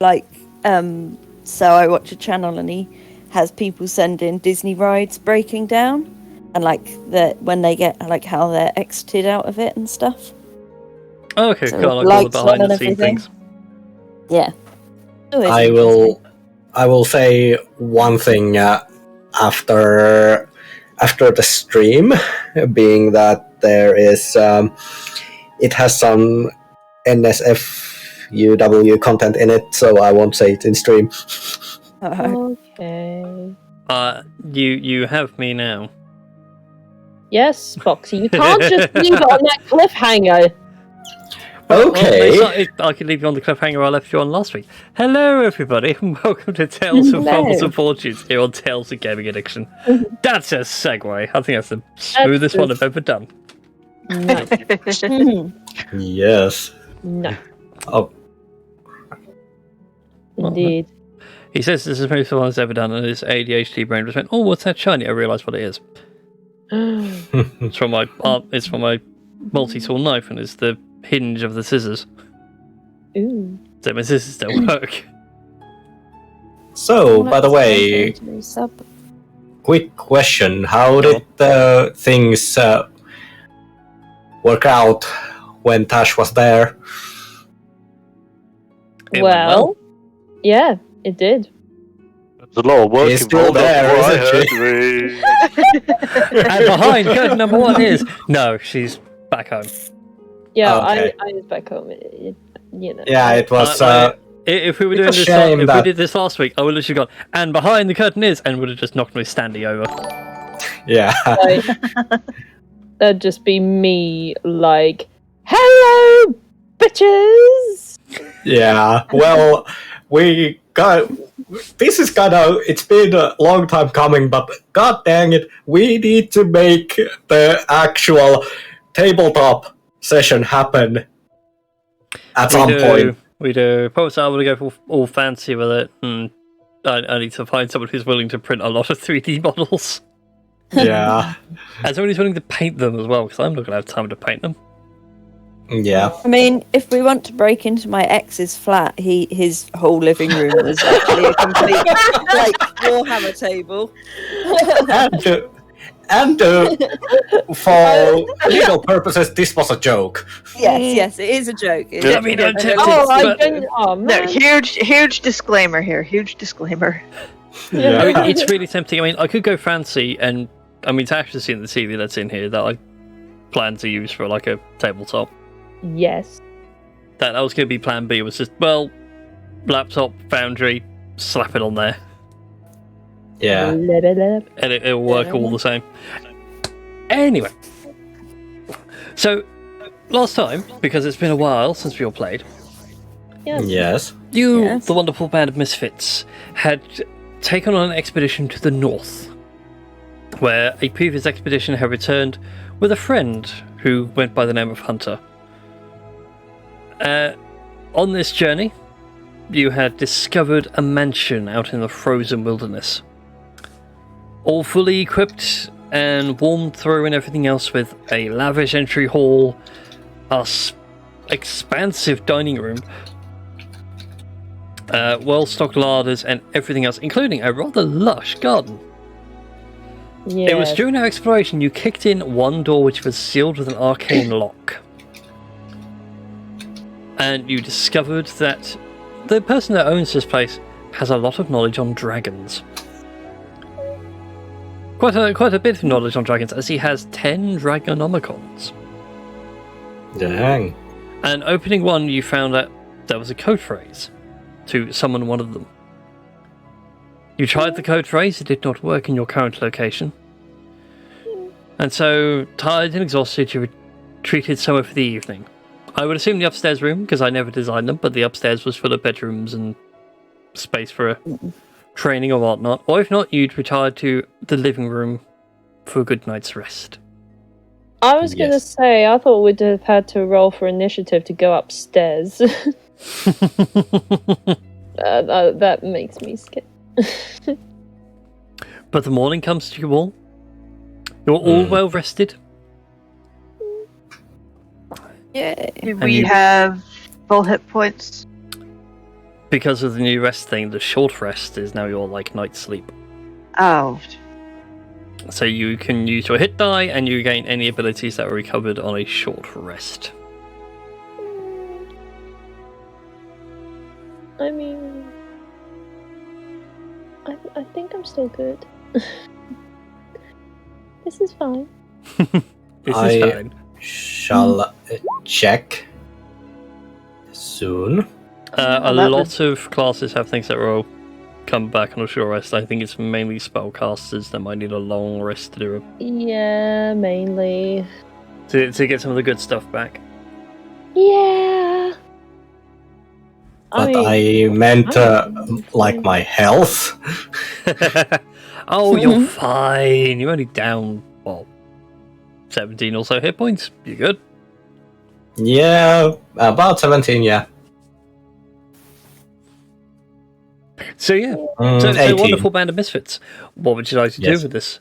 like, so I watch a channel and he has people send in Disney rides breaking down, and like when they get like how they're exited out of it and stuff. Oh, okay, So cool. Like all the behind the scene things. Yeah. I will say one thing after the stream, being that there is it has some NSFUW content in it, so I won't say it in stream. Okay. You have me now. Yes, Foxy, you can't just leave it on that cliffhanger. Okay. Well, I can leave you on the cliffhanger I left you on last week. Hello, everybody, and welcome to Tales of Fumbles and Fortunes here on Tales of Gaming Addiction. That's a segue. I think that's the smoothest one I've ever done. No. Yes. No. Oh. Indeed. He says this is the smoothest one he's ever done, and his ADHD brain just went, "Oh, what's that shiny?" I realised what it is. It's from my multi-tool knife, and it's the hinge of the scissors. Ooh. So my scissors don't work. So, by the way, quick question: how did things work out when Tash was there? Well, yeah, it did. There's a lot of work He's still involved. there, isn't she? And behind curtain number one is no, she's back home. Yeah, Okay. I was back home. You know. Yeah, it was. If we were doing this, we did this last week, I would have literally gone, and behind the curtain is, and would have just knocked my standee over. Yeah. That'd just be me, like, hello, bitches. Yeah. Well, we got. This is it's been a long time coming, but god dang it, we need to make the actual tabletop session happen at some point. We do. Perhaps I want to go all fancy with it, and I need to find someone who's willing to print a lot of 3D models. Yeah. And someone who's willing to paint them as well, because I'm not going to have time to paint them. Yeah. I mean, if we want to break into my ex's flat, his whole living room was actually a complete like Warhammer table. And for legal purposes, this was a joke. Yes, it is a joke. I mean, no, huge disclaimer here. Huge disclaimer. Yeah. I mean, it's really tempting. I mean, I could go fancy, and I mean, Tash has seen the TV that's in here that I plan to use for like a tabletop. Yes. That was going to be plan B, was just, well, laptop, foundry, slap it on there. Yeah. And it'll work all the same. Anyway. So, last time, because it's been a while since we all played. Yes. You, the wonderful band of misfits, had taken on an expedition to the north, where a previous expedition had returned with a friend who went by the name of Hunter. On this journey, you had discovered a mansion out in the frozen wilderness, all fully equipped and warmed through and everything else, with a lavish entry hall, a expansive dining room, well-stocked larders, and everything else, including a rather lush garden. It was during our exploration you kicked in one door which was sealed with an arcane lock. And you discovered that the person that owns this place has a lot of knowledge on dragons. Quite a bit of knowledge on dragons, as he has 10 Dragonomicons. Dang. And opening one, you found that there was a code phrase to summon one of them. You tried the code phrase, it did not work in your current location. And so, tired and exhausted, you retreated somewhere for the evening. I would assume the upstairs room, because I never designed them, but the upstairs was full of bedrooms and space for training or whatnot. Or if not, you'd retired to the living room for a good night's rest. I was going to say, I thought we'd have had to roll for initiative to go upstairs. That makes me scared. But the morning comes to you all. You're all well rested. Yeah. Do we have full hit points? because of the new rest thing, the short rest is now your night sleep. Oh. So you can use your hit die, and you gain any abilities that are recovered on a short rest. I mean, I think I'm still good. This is fine. This is fine. Shall check soon. A lot of classes have things that will come back on a short rest. I think it's mainly spellcasters that might need a long rest to do it. Yeah, mainly. To get some of the good stuff back. Yeah. But I meant my health. Oh, you're fine. You're only down, 17 or so hit points. You're good. Yeah, about 17, yeah. So yeah, so it's a wonderful band of misfits. What would you like to do with this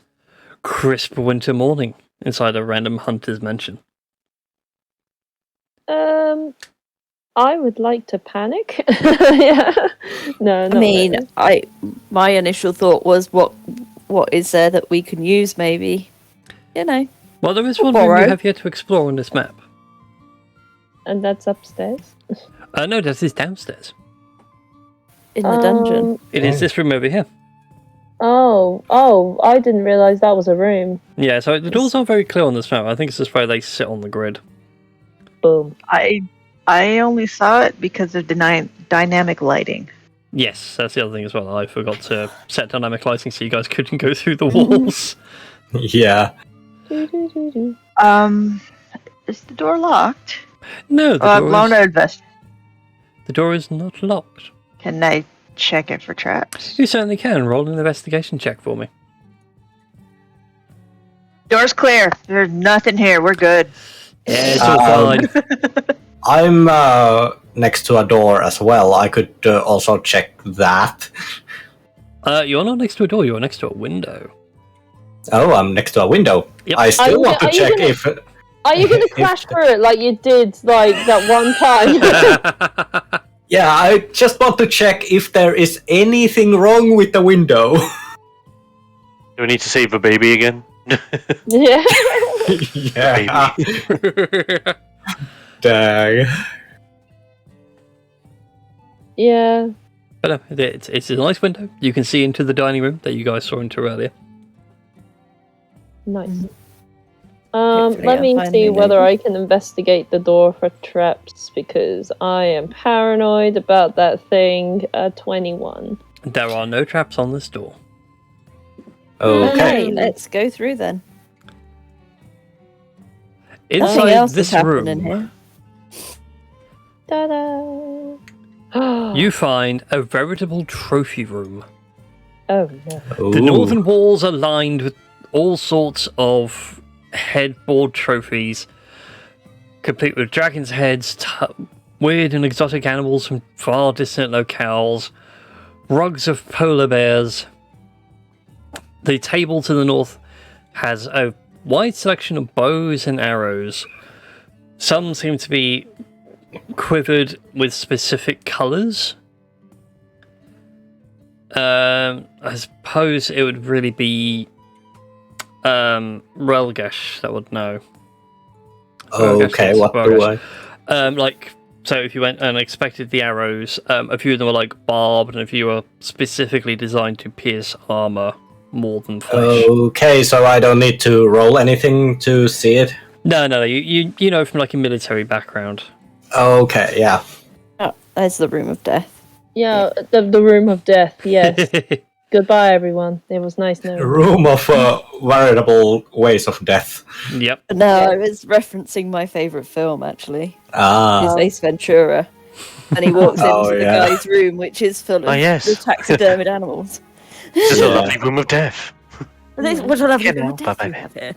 crisp winter morning inside a random hunter's mansion? I would like to panic. Yeah. No, not really. My initial thought was, what is there that we can use? Maybe, Well, there is one room you have yet to explore on this map. And that's upstairs. No, that is downstairs. In the dungeon. It is this room over here. Oh, I didn't realise that was a room. Yeah, so the doors aren't very clear on this map. I think it's just where they sit on the grid. Boom. I only saw it because of dynamic lighting. Yes, that's the other thing as well. I forgot to set dynamic lighting so you guys couldn't go through the walls. Yeah. Is the door locked? No, the door is not locked. Can I check it for traps? You certainly can. Roll an investigation check for me. Door's clear. There's nothing here. We're good. Yeah, it's all fine. I'm next to a door as well. I could also check that. You're not next to a door. You're next to a window. Oh, I'm next to a window. Yep. I still want to check if... Are you going to crash through it like you did, that one time? Yeah, I just want to check if there is anything wrong with the window. Do we need to save a baby again? Yeah. Yeah. Dang. Yeah. But it's a nice window. You can see into the dining room that you guys saw into earlier. Nice. Let me see whether I can investigate the door for traps, because I am paranoid about that thing. 21. There are no traps on this door. Okay. Let's go through then. Inside else this is happening room, here. Ta-da! you find a veritable trophy room. Oh no. The northern walls are lined with all sorts of headboard trophies, complete with dragons' heads, weird and exotic animals from far distant locales, rugs of polar bears. The table to the north has a wide selection of bows and arrows. Some seem to be quivered with specific colours. I suppose it would really be Relgesh that would know. Okay, what do I... So if you went and expected the arrows, a few of them were barbed, and a few were specifically designed to pierce armor more than flesh. Okay, so I don't need to roll anything to see it? No, you know from a military background. Okay, yeah. Oh, there's the room of death. Yeah, the room of death, yes. Goodbye, everyone. It was nice knowing you. Room of veritable ways of death. Yep. No, I was referencing my favourite film, actually. Ah. It's Ace Ventura. And he walks into the yeah. guy's room, which is full of the taxidermied animals. This is a lovely room of death. What a lovely room of death you have here.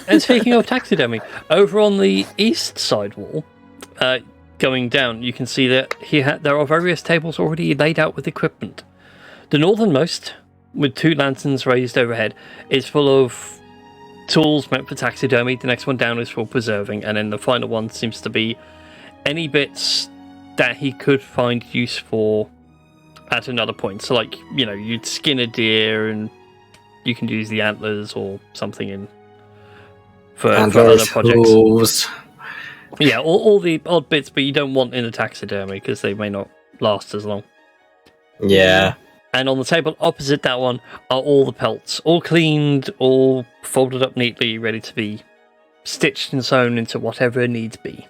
And speaking of taxidermy, over on the east side wall, going down, you can see that there are various tables already laid out with equipment. The northernmost, with 2 lanterns raised overhead, is full of tools meant for taxidermy. The next one down is for preserving, and then the final one seems to be any bits that he could find use for at another point. So, like, you'd skin a deer and you can use the antlers or something for other projects. Hooves. Yeah, all the odd bits, but you don't want in a taxidermy because they may not last as long. Yeah. And on the table opposite that one are all the pelts, all cleaned, all folded up neatly, ready to be stitched and sewn into whatever it needs be.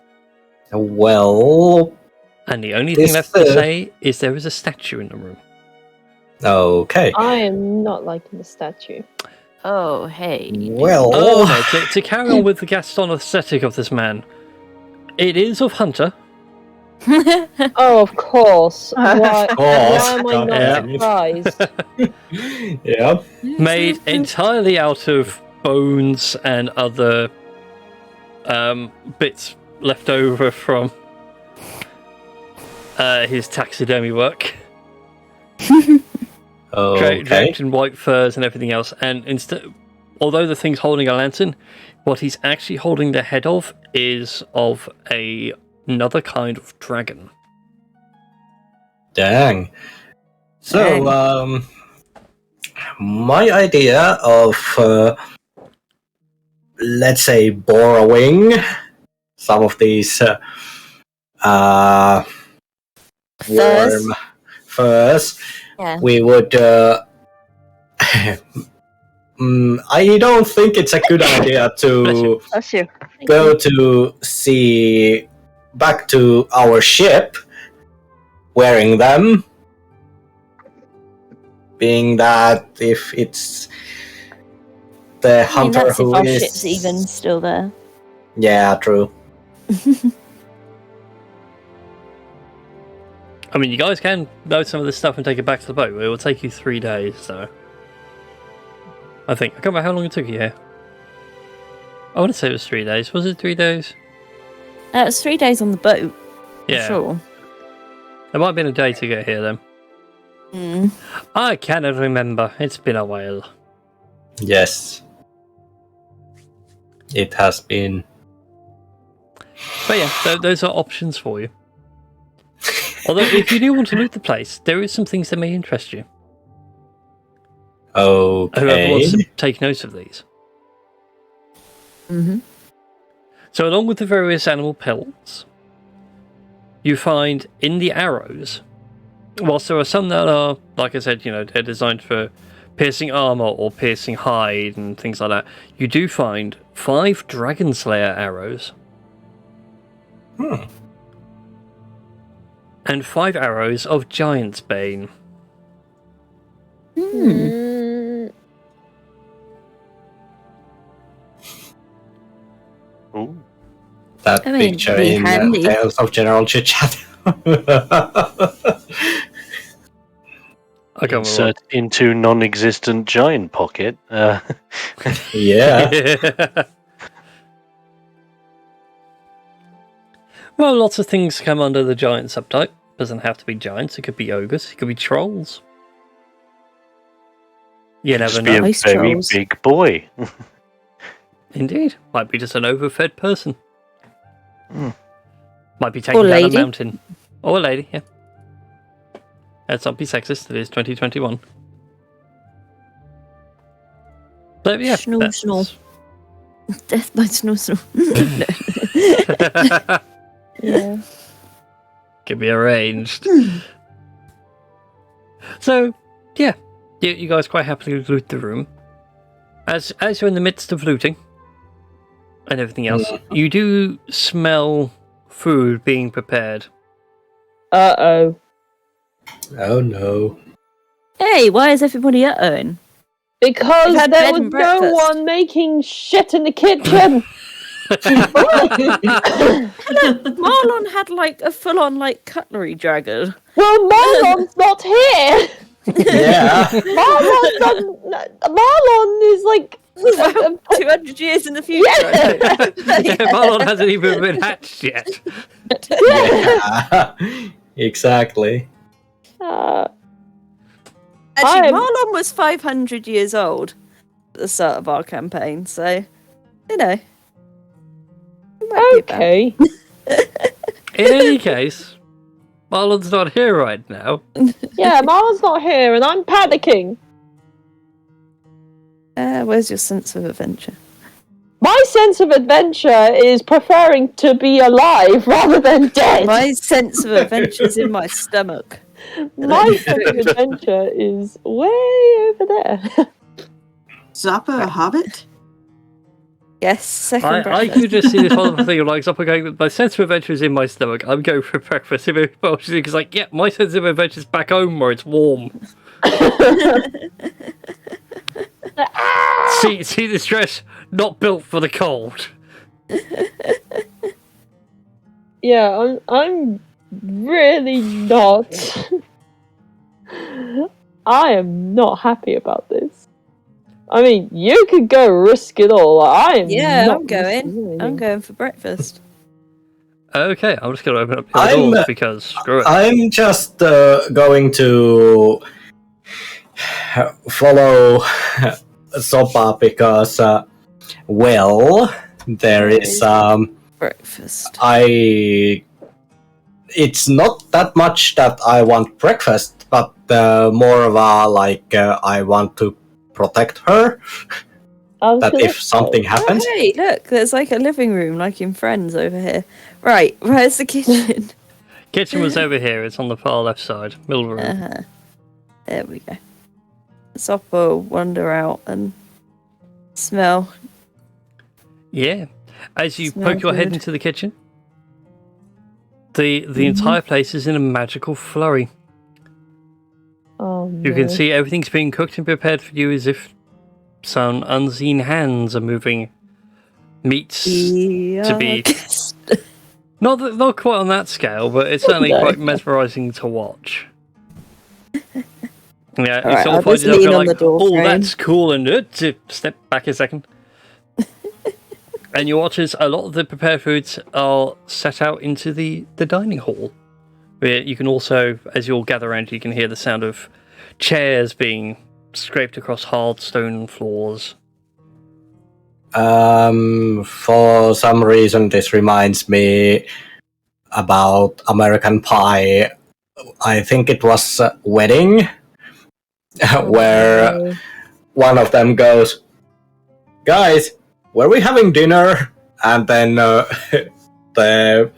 Well... And the only thing left to say is there is a statue in the room. Okay. I am not liking the statue. Oh, hey. Well... Oh, no, to carry on with the Gaston aesthetic of this man, it is of Hunter. Oh, of course. Why am I God not damn it. surprised? Yeah. Made entirely out of bones and other bits left over from his taxidermy work. Okay. Draped in white furs and everything else. And although the thing's holding a lantern, what he's actually holding the head of is of another kind of dragon. Dang. So, my idea of, let's say, borrowing some of these warm furs, we would... I don't think it's a good idea to Bless you. go to see back to our ship wearing them, being that if it's the hunter that's who if our is ship's even still there. Yeah, true. I mean, you guys can load some of this stuff and take it back to the boat. It will take you 3 days, so... I think. I can't remember how long it took you here. I want to say it was 3 days. Was it 3 days? It was 3 days on the boat. Yeah. For sure. It might have been a day to get here, then. I cannot remember. It's been a while. Yes. It has been. But yeah, those are options for you. Although, if you do want to loot the place, there is some things that may interest you. Okay. Whoever wants to take notes of these. So, along with the various animal pelts, you find in the arrows, whilst there are some that are, like I said, they're designed for piercing armor or piercing hide and things like that, you do find 5 Dragon Slayer arrows. And 5 arrows of Giant's Bane. Ooh. That picture in Tales of General Chit Chat. Insert into non-existent giant pocket. Yeah. Well, lots of things come under the giant subtype. Doesn't have to be giants. It could be ogres. It could be trolls. You never know. Be a very big boy. Indeed. Might be just an overfed person. Might be taken down a mountain. Or a lady, yeah. Let's not be sexist. It is 2021. So, yeah. Snore. Death by snore. Yeah. Can be arranged. So, yeah. You guys quite happily loot the room. As you're in the midst of looting and everything else, you do smell food being prepared. Uh-oh. Oh no. Hey, why is everybody uh-ohing? Because had there bed was and no breakfast. one making shit in the kitchen. Marlon had a full-on cutlery dragon. Well, Marlon's not here. Yeah. Marlon is 200 years in the future. Yeah, Marlon hasn't even been hatched yet. Yeah. Exactly. Actually, Marlon was 500 years old at the start of our campaign, so, it might be Okay. In any case, Marlon's not here right now. Yeah, Marlon's not here, and I'm panicking. Where's your sense of adventure? My sense of adventure is preferring to be alive rather than dead. My sense of adventure is in my stomach. My sense of adventure is way over there. Zappa a hobbit? Yes, second I breakfast. could just see this wonderful thing of like Zopper going, my sense of adventure is in my stomach. I'm going for breakfast. Because like, yeah, my sense of adventure is back home where it's warm. see this dress? Not built for the cold. Yeah, I'm really not. I am not happy about this. I mean, you could go risk it all. I am. Yeah, not I'm going. risking anything. I'm going for breakfast. Okay, I'm just going to open up the doors because screw it. I'm just going to follow Sopa because, there is Breakfast. It's not that much that I want breakfast, but more of a I want to protect her. That if something happens. Oh, hey, look, there's like a living room, like in Friends over here. Right, where's the kitchen? Kitchen was over here. It's on the far left side, middle room. There we go. Soppa will wander out and smell. Yeah. As you Smell poke your head good. into the kitchen, the entire place is in a magical flurry. Oh, You can no. see everything's being cooked and prepared for you as if some unseen hands are moving meats to be... Not quite on that scale, but it's certainly No. quite mesmerising to watch. Yeah, you Alright, sort I'll of find just yourself lean going on like, the door oh, frame." that's cool, and step back a second. And you watch as a lot of the prepared foods are set out into the dining hall, where you can also, as you all gather around, you can hear the sound of chairs being scraped across hard stone floors. For some reason, this reminds me about American Pie. I think it was Wedding, where one of them goes, "Guys, were we having dinner?" And then the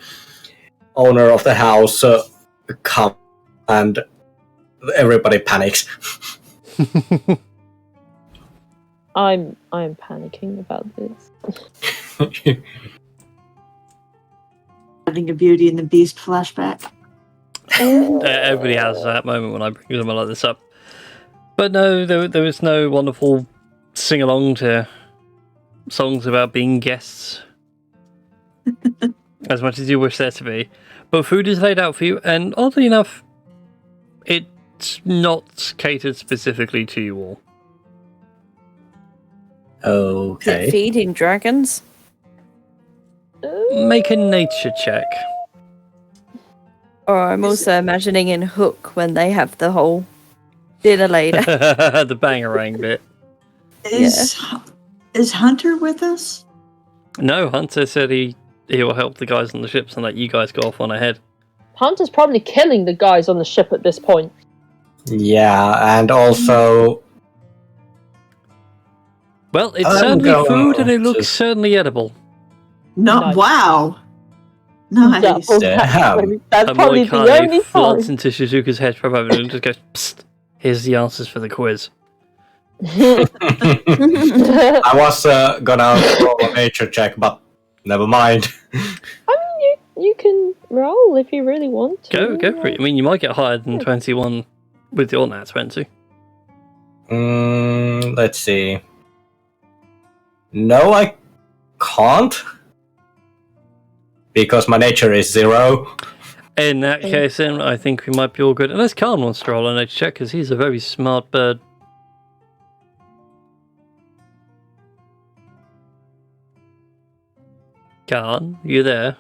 owner of the house comes and everybody panics. I'm panicking about this. Having a Beauty and the Beast flashback. Everybody has that moment when I bring something like this up. But no, there was no wonderful sing-along to songs about being guests. As much as you wish there to be. But food is laid out for you, and oddly enough, it's not catered specifically to you all. Is Okay. it feeding dragons? Make a nature check. Or I'm also imagining in Hook when they have the whole dinner later. The bangarang bit. Is Hunter with us? No, Hunter said he will help the guys on the ships and let you guys go off on ahead. Hunter's probably killing the guys on the ship at this point. Yeah, and also... Well, it's I'm certainly going food and it to- looks certainly edible. No, Nice. wow. Nice. Damn. That's probably the Moikane only floods time. into Shizuka's head for a moment and just goes, "Psst, here's the answers for the quiz." I was gonna roll a nature check, but never mind. You can roll if you really want to. Go for it. I mean, you might get higher than 21 with your nat 20. Let's see. No, I can't. Because my nature is 0. In that case, then, I think we might be all good. Unless Khan wants to roll a nature check, because he's a very smart bird. Khan, you there?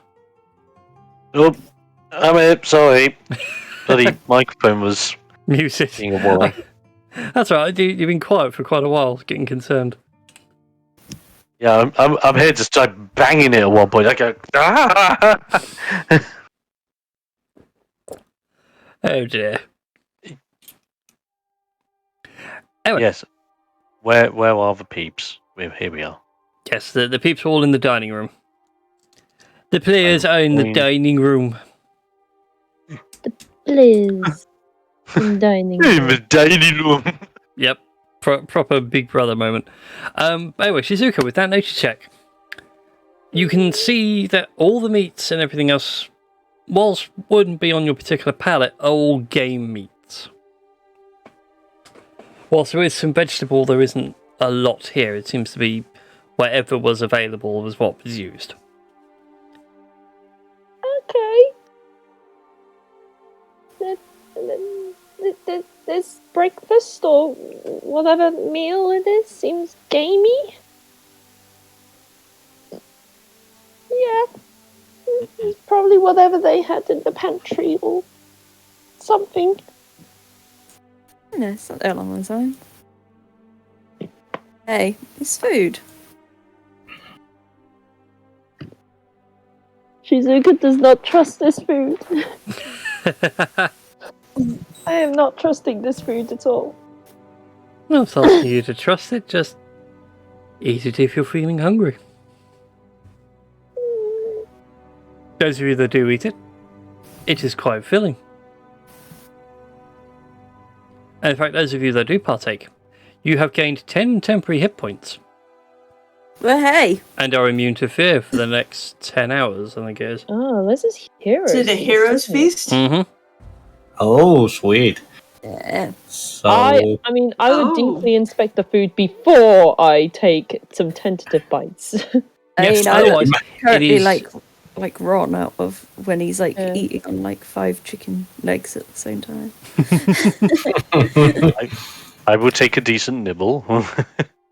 Oh, I'm here, sorry. Bloody microphone was Muted. being a wally. That's right, you've been quiet for quite a while, getting concerned. Yeah, I'm here to start banging it at one point. I go, ah! Oh dear. Anyway. Yes. Where are the peeps? Here we are. Yes, the peeps are all in the dining room. The players are in the dining room. Please. In dining In room. the dining room. Yep. Proper Big Brother moment. Anyway, Shizuka, with that nature check, you can see that all the meats and everything else, whilst wouldn't be on your particular palate, are all game meats. Whilst there is some vegetable, there isn't a lot here. It seems to be whatever was available was what was used. Okay. This breakfast or whatever meal it is seems gamey. Yeah. It's probably whatever they had in the pantry or something. No, it's not there along those lines. Hey, it's food. Shizuka does not trust this food. I am not trusting this food at all. I'm not asking you to trust it, just eat it if you're feeling hungry. Those of you that do eat it, it is quite filling. And in fact, those of you that do partake, you have gained 10 temporary hit points. Well, hey. And are immune to fear for the next 10 hours, I think it is. Oh, this is heroes. Is it a hero's feast? Mm-hmm. Oh, sweet. Yeah. So I mean, I would Oh. deeply inspect the food before I take some tentative bites. Yes, I otherwise, currently is- like Ron out of when he's like Yeah. eating on like 5 chicken legs at the same time. I will take a decent nibble.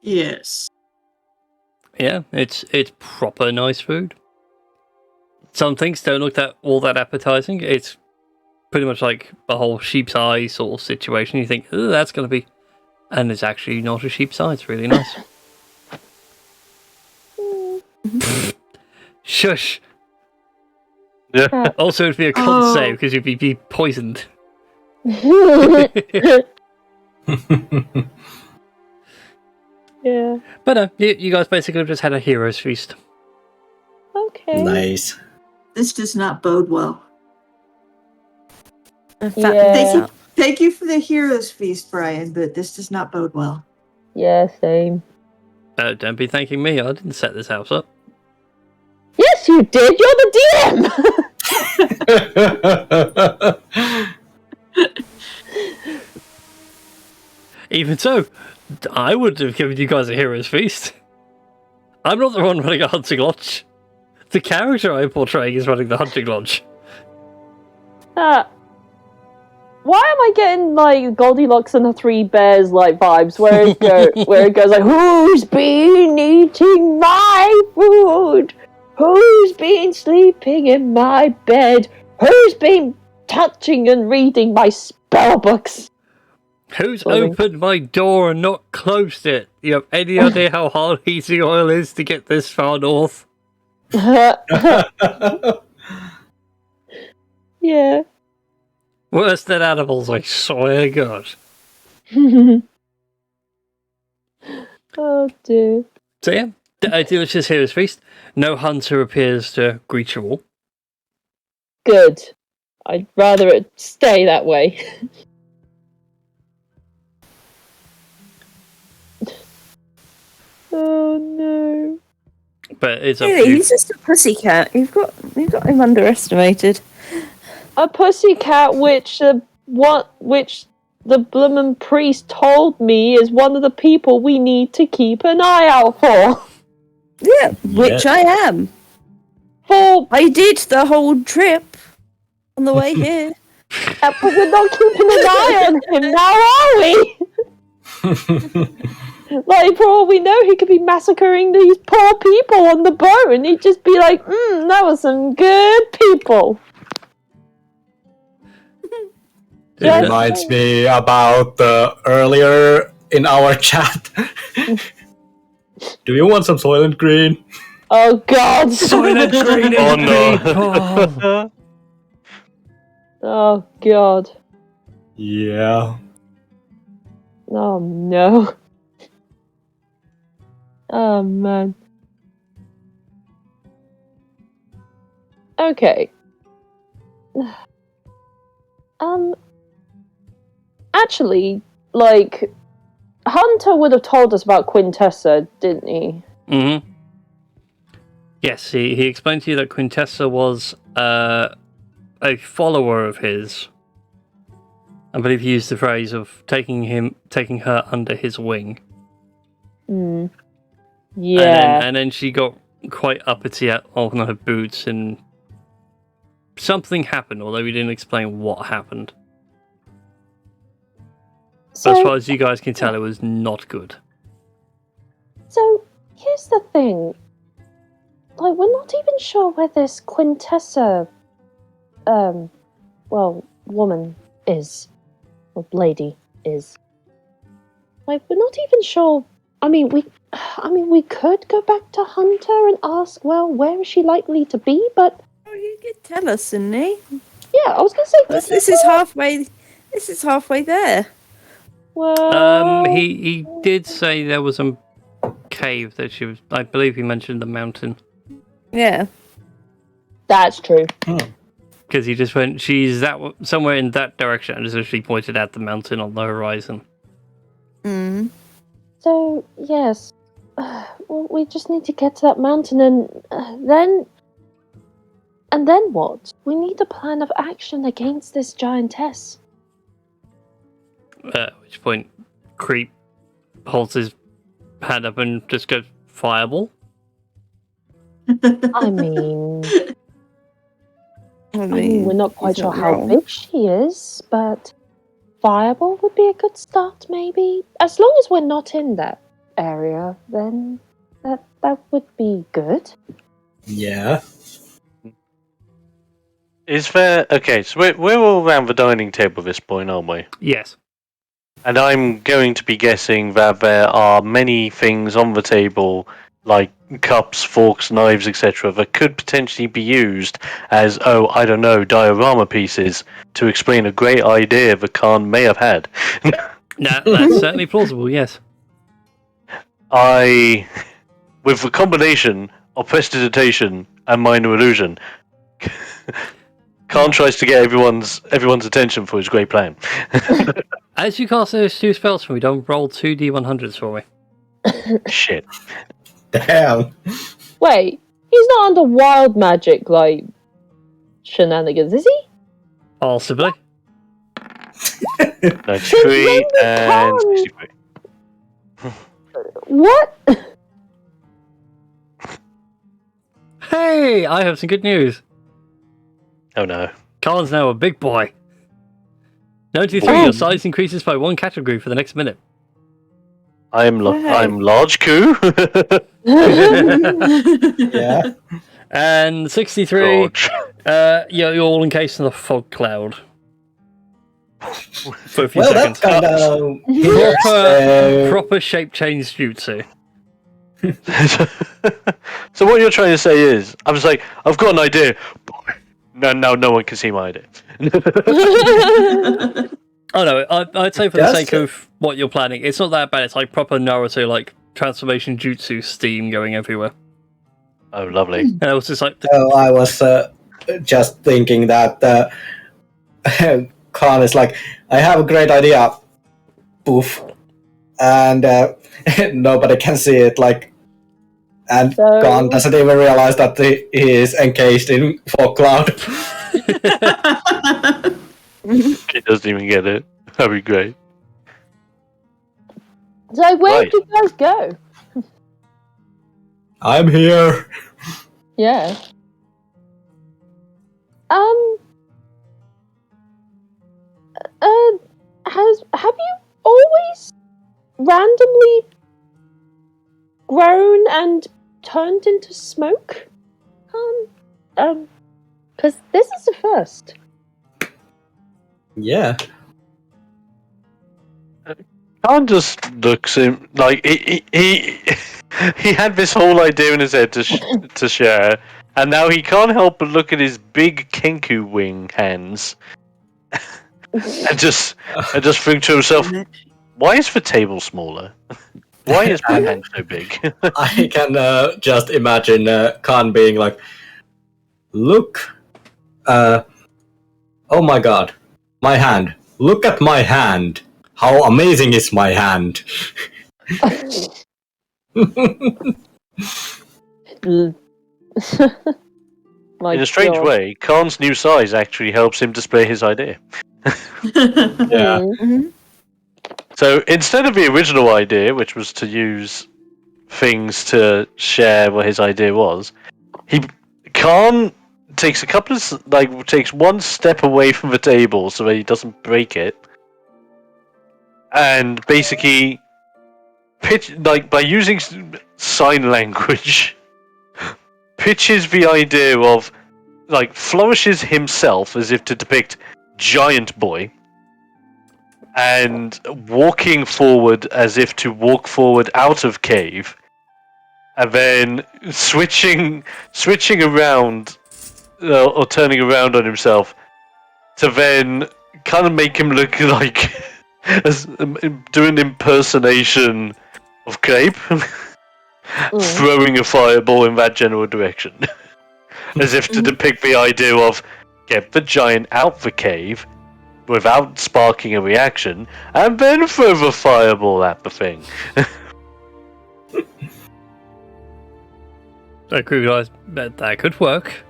Yes. Yeah, it's proper nice food. Some things don't look all that appetizing. It's pretty much like a whole sheep's eye sort of situation. You think, oh, that's going to be... And it's actually not a sheep's eye. It's really nice. Shush. Yeah. Also, it'd be a con Oh. save because you'd be poisoned. Yeah. But no, you guys basically just had a hero's feast. Okay. nice. This does not bode well. Yeah. Thank you for the hero's feast, Brian, but this does not bode well. Yeah, same. Don't be thanking me. I didn't set this house up. Yes, you did. You're the DM. Even so, I would have given you guys a hero's feast. I'm not the one running a hunting lodge. The character I'm portraying is running the hunting lodge. Why am I getting like Goldilocks and the Three Bears like vibes where it goes like, who's been eating my food? Who's been sleeping in my bed? Who's been touching and reading my spell books? Who's Sorry. opened my door and not closed it? You have any idea how hard heating oil is to get this far north? Yeah. Worse than animals, I swear to God. Oh dear. So yeah, delicious hero's feast. No hunter appears to greet you all. Good. I'd rather it stay that way. Oh no. But it's up to Really, you. he's just a pussycat. You've got him underestimated. A pussycat which the bloomin' priest told me is one of the people we need to keep an eye out for. Yeah, which I am. For I did the whole trip on the way here. but we're not keeping an eye on him now, are we? Like, for all we know, he could be massacring these poor people on the boat, and he'd just be like, that was some good people. It reminds me about earlier in our chat. Do you want some Soylent Green? Oh god. Soylent Green Oh is no. people. Oh god. Yeah. Oh no. Oh man. Okay. Actually, like, Hunter would have told us about Quintessa, didn't he? Mm-hmm. Yes, he explained to you that Quintessa was a follower of his. I believe he used the phrase of taking her under his wing. Hmm. Yeah. And then she got quite uppity on her boots, and something happened, although we didn't explain what happened. So, But as far as you guys can tell, it was not good. So, here's the thing. Like, we're not even sure where this Quintessa, woman is. Or lady is. Like, we're not even sure. We could go back to Hunter and ask, well, where is she likely to be? But Oh, you did tell us, didn't he? yeah, I was gonna say This is halfway. This is halfway there. Well, He did say there was a cave that she was. I believe he mentioned the mountain. Yeah. that's true. Because he just went, she's somewhere in that direction, and essentially pointed at the mountain on the horizon. Mm. So yes, well, we just need to get to that mountain, and then what? We need a plan of action against this giantess. At which point, Creep holds his hand up and just goes, fireball? I mean, we're not quite he's sure not how wrong. big she is, but fireball would be a good start, maybe. As long as we're not in that area, then that would be good. Yeah. Is there... Okay, so we're all around the dining table at this point, aren't we? Yes. And I'm going to be guessing that there are many things on the table, like cups, forks, knives, etc., that could potentially be used as, diorama pieces to explain a great idea the Khan may have had. That's certainly plausible, yes. With the combination of prestidigitation and minor illusion, Khan tries to get everyone's attention for his great plan. As you cast those two spells for me, don't roll 2d100s for me. Shit. Damn. Wait, he's not under wild magic, like, shenanigans, is he? Possibly. 93 and 63. What? Hey, I have some good news. Oh no. Khan's now a big boy. 93, Oh. your size increases by 1 category for the next minute. I'm large coup. Yeah. And 63, George. you're all encased in a fog cloud. For a few Well, seconds. that's kind of Proper shape change jutsu. So what you're trying to say is, I was like, I've got an idea. No one can see my idea. Oh no, I'd say for the sake of what you're planning, it's not that bad. It's like proper Naruto, like transformation jutsu steam going everywhere. Oh, lovely. And it was just like, I was just thinking that Khan is like, I have a great idea. Poof. And nobody can see it, like, and So- Khan doesn't even realize that he is encased in fog cloud. He doesn't even get it. That'd be great. So where Right. did you guys go? I'm here. Yeah. Have you always randomly grown and turned into smoke? Because this is the first. Yeah. Khan just looks him like he had this whole idea in his head to share, and now he can't help but look at his big Kenku wing hands, and just think to himself, why is the table smaller? Why is my hand so big? I can just imagine Khan being like, look, oh my god, my hand. Look at my hand. How amazing is my hand? In a strange way, Khan's new size actually helps him display his idea. Yeah. Mhm. So instead of the original idea, which was to use things to share what his idea was, Khan takes takes one step away from the table so that he doesn't break it, and basically by using sign language, pitches the idea of flourishes himself as if to depict giant boy, and walking forward as if to walk forward out of cave, and then switching around or turning around on himself to then kind of make him look like do an impersonation of Cape, throwing a fireball in that general direction, as if to depict the idea of get the giant out the cave without sparking a reaction, and then throw the fireball at the thing. I agree, guys. That could work.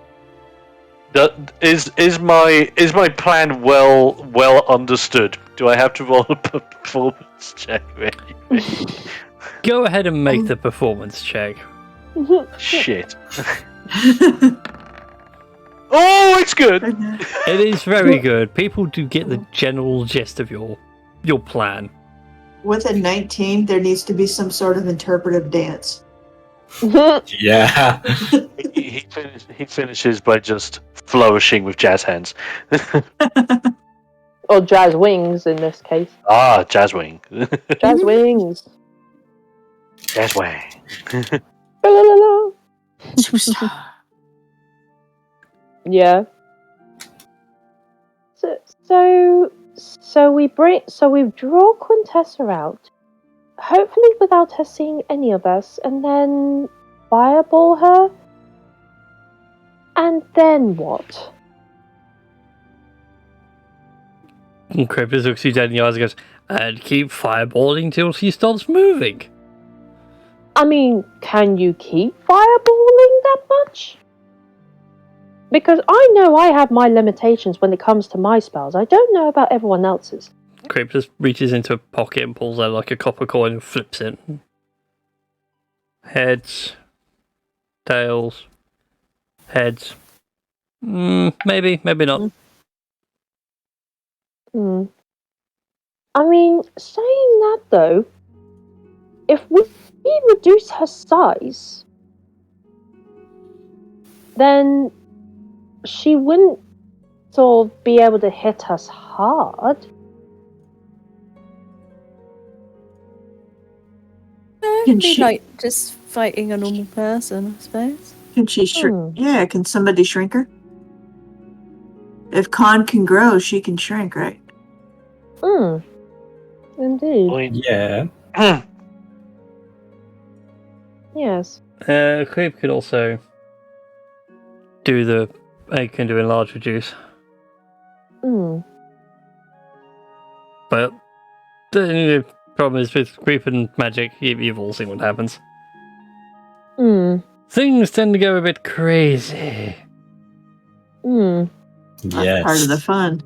Is my plan well understood? Do I have to roll a performance check? Go ahead and make the performance check. Shit. Oh, it's good. It is very good. People do get the general gist of your plan. With a 19, there needs to be some sort of interpretive dance. Yeah. He finishes by just flourishing with jazz hands. Or jazz wings in this case. Ah, jazz wing. Jazz wings. Jazz wing. La-la-la-la. Yeah. So we draw Quintessa out, hopefully without her seeing any of us, and then fireball her. And then what? And Krampus looks you dead in the eyes and goes, and keep fireballing till she stops moving. I mean, can you keep fireballing that much? Because I know I have my limitations when it comes to my spells. I don't know about everyone else's. Krampus reaches into a pocket and pulls out like a copper coin and flips it. Heads. Tails. Heads. Maybe not. I mean, saying that though, if we reduce her size, then she wouldn't sort of be able to hit us hard. Can Be she- like just fighting a normal person, I suppose. Can she shrink? Yeah, can somebody shrink her? If Khan can grow, she can shrink, right? Indeed. Yeah. Yes. Creep could also do the egg can do enlarge reduce. But the problem is with Creep and magic, you've all seen what happens. Things tend to go a bit crazy. That's part of the fun.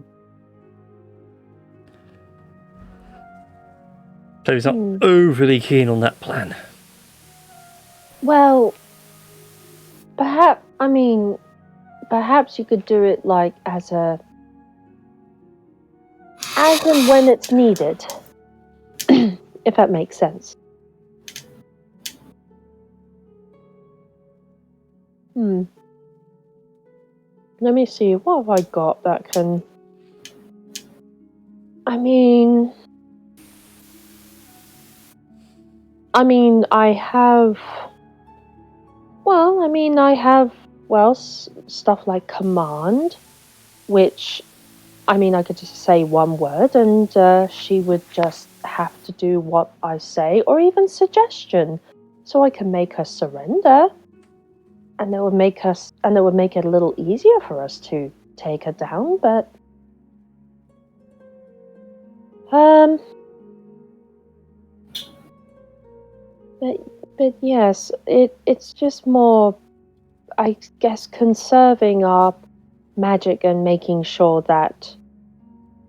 So he's not overly keen on that plan. Well, perhaps you could do it like as and when it's needed. If that makes sense. Let me see, what have I got that can... I mean, I have stuff like command, which I mean, I could just say one word and she would just have to do what I say, or even suggestion, so I can make her surrender. And it would make it a little easier for us to take her down, but but yes, it's just more, I guess, conserving our magic and making sure that,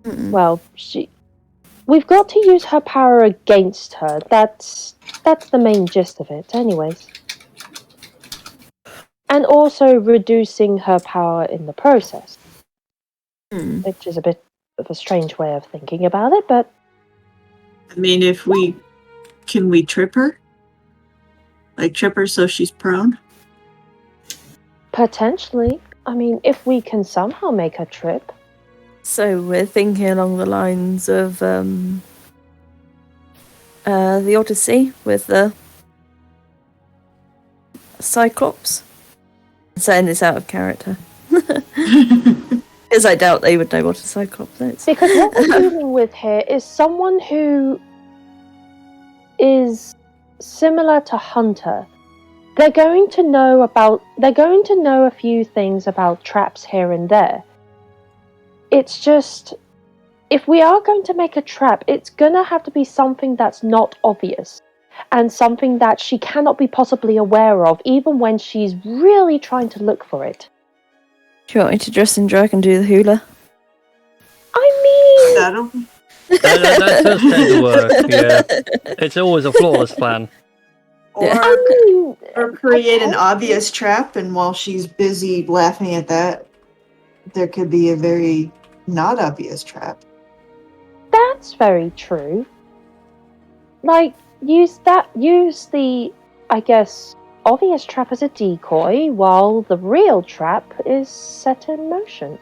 well, we've got to use her power against her. That's the main gist of it, anyways. And also reducing her power in the process, which is a bit of a strange way of thinking about it, but I mean, can we trip her? Like trip her so she's prone? potentially, I mean, if we can somehow make her trip. So we're thinking along the lines of the Odyssey with the Cyclops. I'm saying this out of character. Because I doubt they would know what a Cyclops is. Because what we're dealing with here is someone who is similar to Hunter. They're going to know a few things about traps here and there. It's just, if we are going to make a trap, it's gonna have to be something that's not obvious, and something that she cannot be possibly aware of, even when she's really trying to look for it. Do you want me to dress in drag and do the hula? I mean, That'll... That does tend to work, yeah. It's always a flawless plan. Or create an obvious trap, and while she's busy laughing at that, there could be a very not obvious trap. that's very true. Like, use the, I guess, obvious trap as a decoy, while the real trap is set in motion.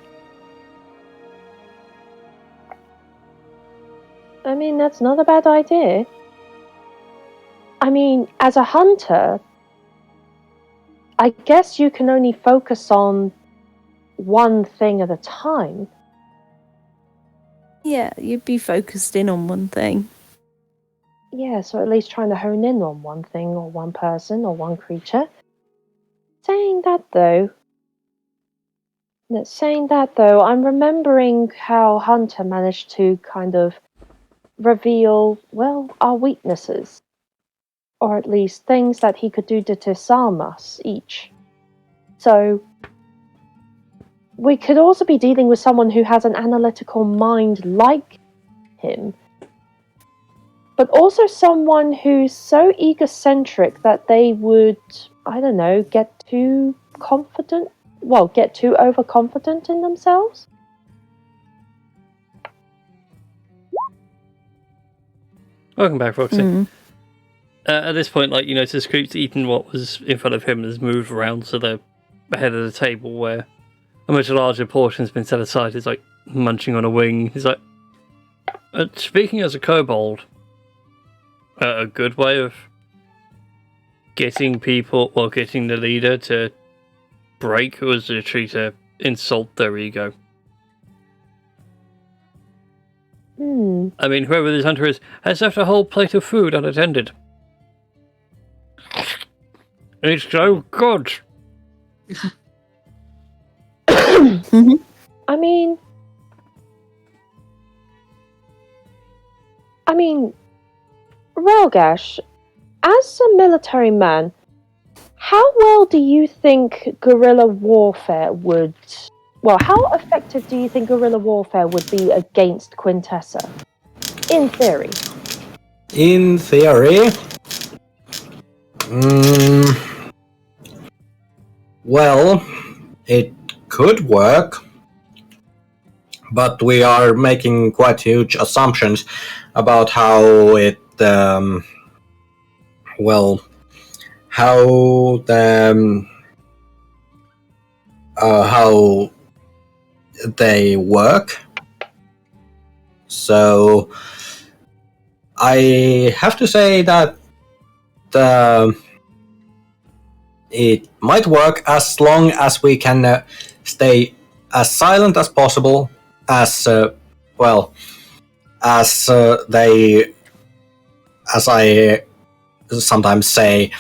I mean, that's not a bad idea. I mean, as a hunter, I guess you can only focus on one thing at a time. Yeah, you'd be focused in on one thing. Yeah, so at least trying to hone in on one thing or one person or one creature. Saying that though, I'm remembering how Hunter managed to kind of reveal, well, our weaknesses. Or at least things that he could do to disarm us each. So, we could also be dealing with someone who has an analytical mind like him, but also someone who's so egocentric that they would, I don't know, get too overconfident in themselves. Welcome back, Roxy. At this point, like, you notice Creep's eaten what was in front of him and has moved around to the head of the table where a much larger portion has been set aside. He's like munching on a wing. He's like, speaking as a kobold, a good way of getting the leader to break was literally to insult their ego. I mean, whoever this hunter is has left a whole plate of food unattended. It's so good. I mean, Relgash, as a military man, how well do you think guerrilla warfare would... Well, how effective do you think guerrilla warfare would be against Quintessa? In theory. In theory, well, it could work, but we are making quite huge assumptions about how it, how they work. So I have to say that it might work as long as we can stay as silent as possible as well as as I sometimes say,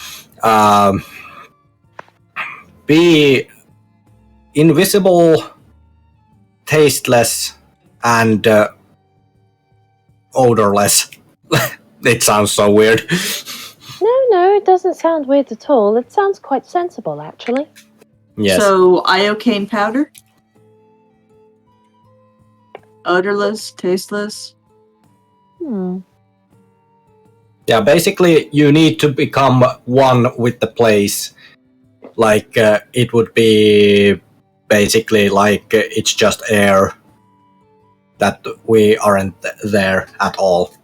be invisible, tasteless, and odorless. It sounds so weird. No, it doesn't sound weird at all. It sounds quite sensible, actually. Yes. So, iocane powder? Odorless, tasteless? Yeah, basically you need to become one with the place. Like, it would be basically like it's just air, that we aren't there at all.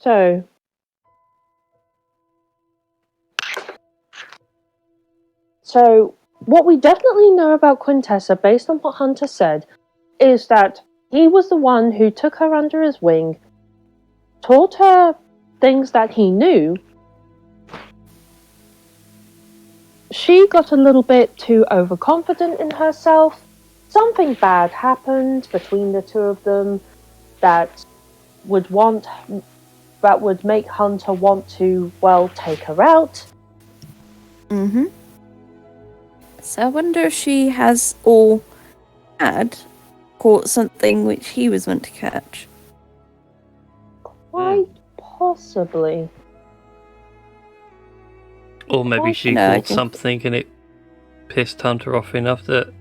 So, what we definitely know about Quintessa, based on what Hunter said, is that he was the one who took her under his wing, taught her things that he knew. She got a little bit too overconfident in herself. Something bad happened between the two of them that would make Hunter want to, well, take her out. Mm-hmm. So I wonder if she has or had caught something which he was meant to catch. Quite possibly. Or maybe she caught something and it pissed Hunter off enough that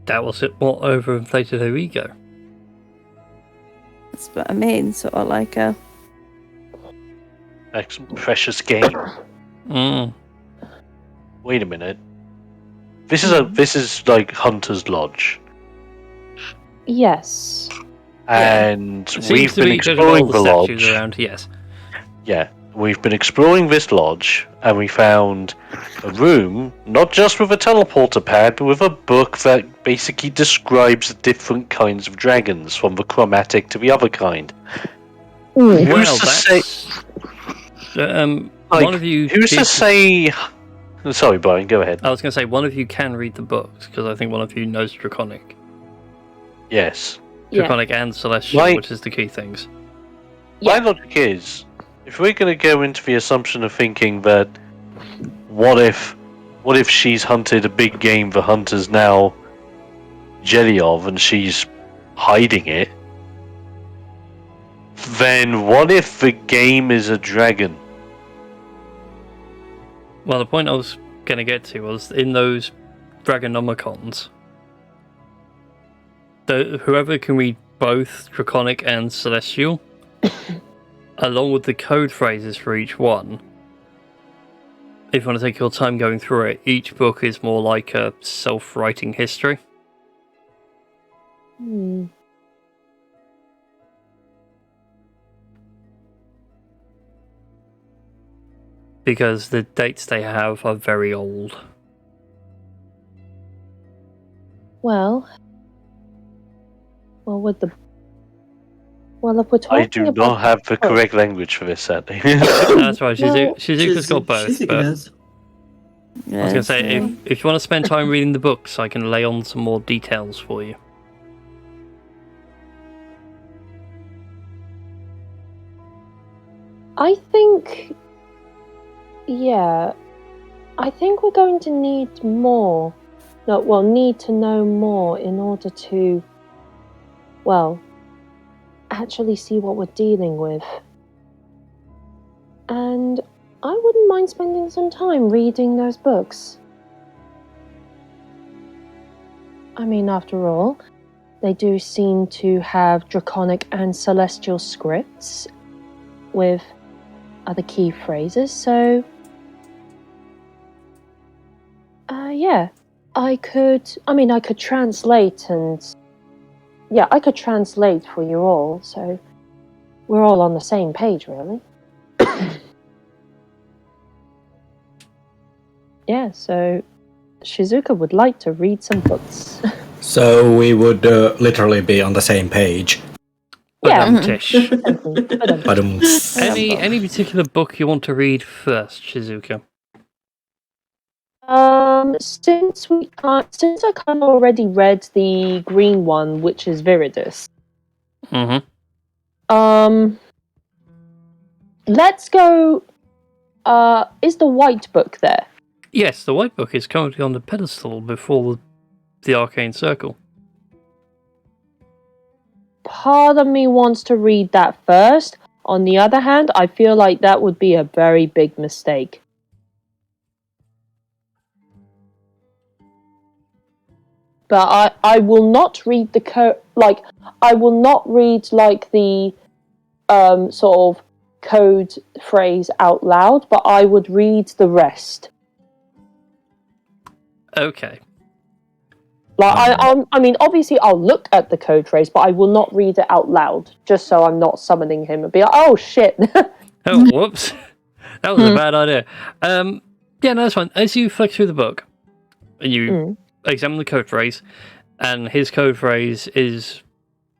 was it, what overinflated her ego. That's what I mean, sort of like a... Like some precious game. Mm. Wait a minute. This is like Hunter's Lodge. Yes. And Seems we've to been be exploring all the statues lodge. around, yes. Yeah, we've been exploring this lodge, and we found a room, not just with a teleporter pad, but with a book that basically describes the different kinds of dragons, from the chromatic to the other kind. Well, that's... one of you... Who's to say... Sorry, Brian, go ahead. I was going to say, one of you can read the books, because I think one of you knows Draconic. Yes. Draconic and Celestial, which is the key things. My logic is, if we're going to go into the assumption of thinking that, what if she's hunted a big game the hunter's now jelly of, and she's hiding it, then what if the game is a dragon? Well, the point I was going to get to was, in those Dragonomicons, whoever can read both Draconic and Celestial, along with the code phrases for each one, if you want to take your time going through it, each book is more like a self-writing history. Because the dates they have are very old. Well, if we're talking I do not have the correct language for this, sadly. That's right, Shizuka's got both. Shizuka But does. I was going to say, if you want to spend time reading the books, I can lay on some more details for you. I think we're going to need more. Need to know more in order to, actually see what we're dealing with. And I wouldn't mind spending some time reading those books. I mean, after all, they do seem to have Draconic and Celestial scripts with other key phrases, so... I could translate and... Yeah, I could translate for you all, so we're all on the same page, really. Yeah, so Shizuka would like to read some books. So we would literally be on the same page. Tish. Badums. Any particular book you want to read first, Shizuka? Since I kind of already read the green one, which is Viridis. Mm-hmm. Let's go. Is the white book there? Yes, the white book is currently on the pedestal before the arcane circle. Part of me wants to read that first. On the other hand, I feel like that would be a very big mistake. But I will not read I will not read the sort of code phrase out loud, but I would read the rest. Okay. I mean, obviously I'll look at the code phrase, but I will not read it out loud, just so I'm not summoning him and be like, oh shit. Oh, whoops. That was a bad idea. Yeah, no, that's fine. As you flick through the book, you examine the code phrase, and his code phrase is,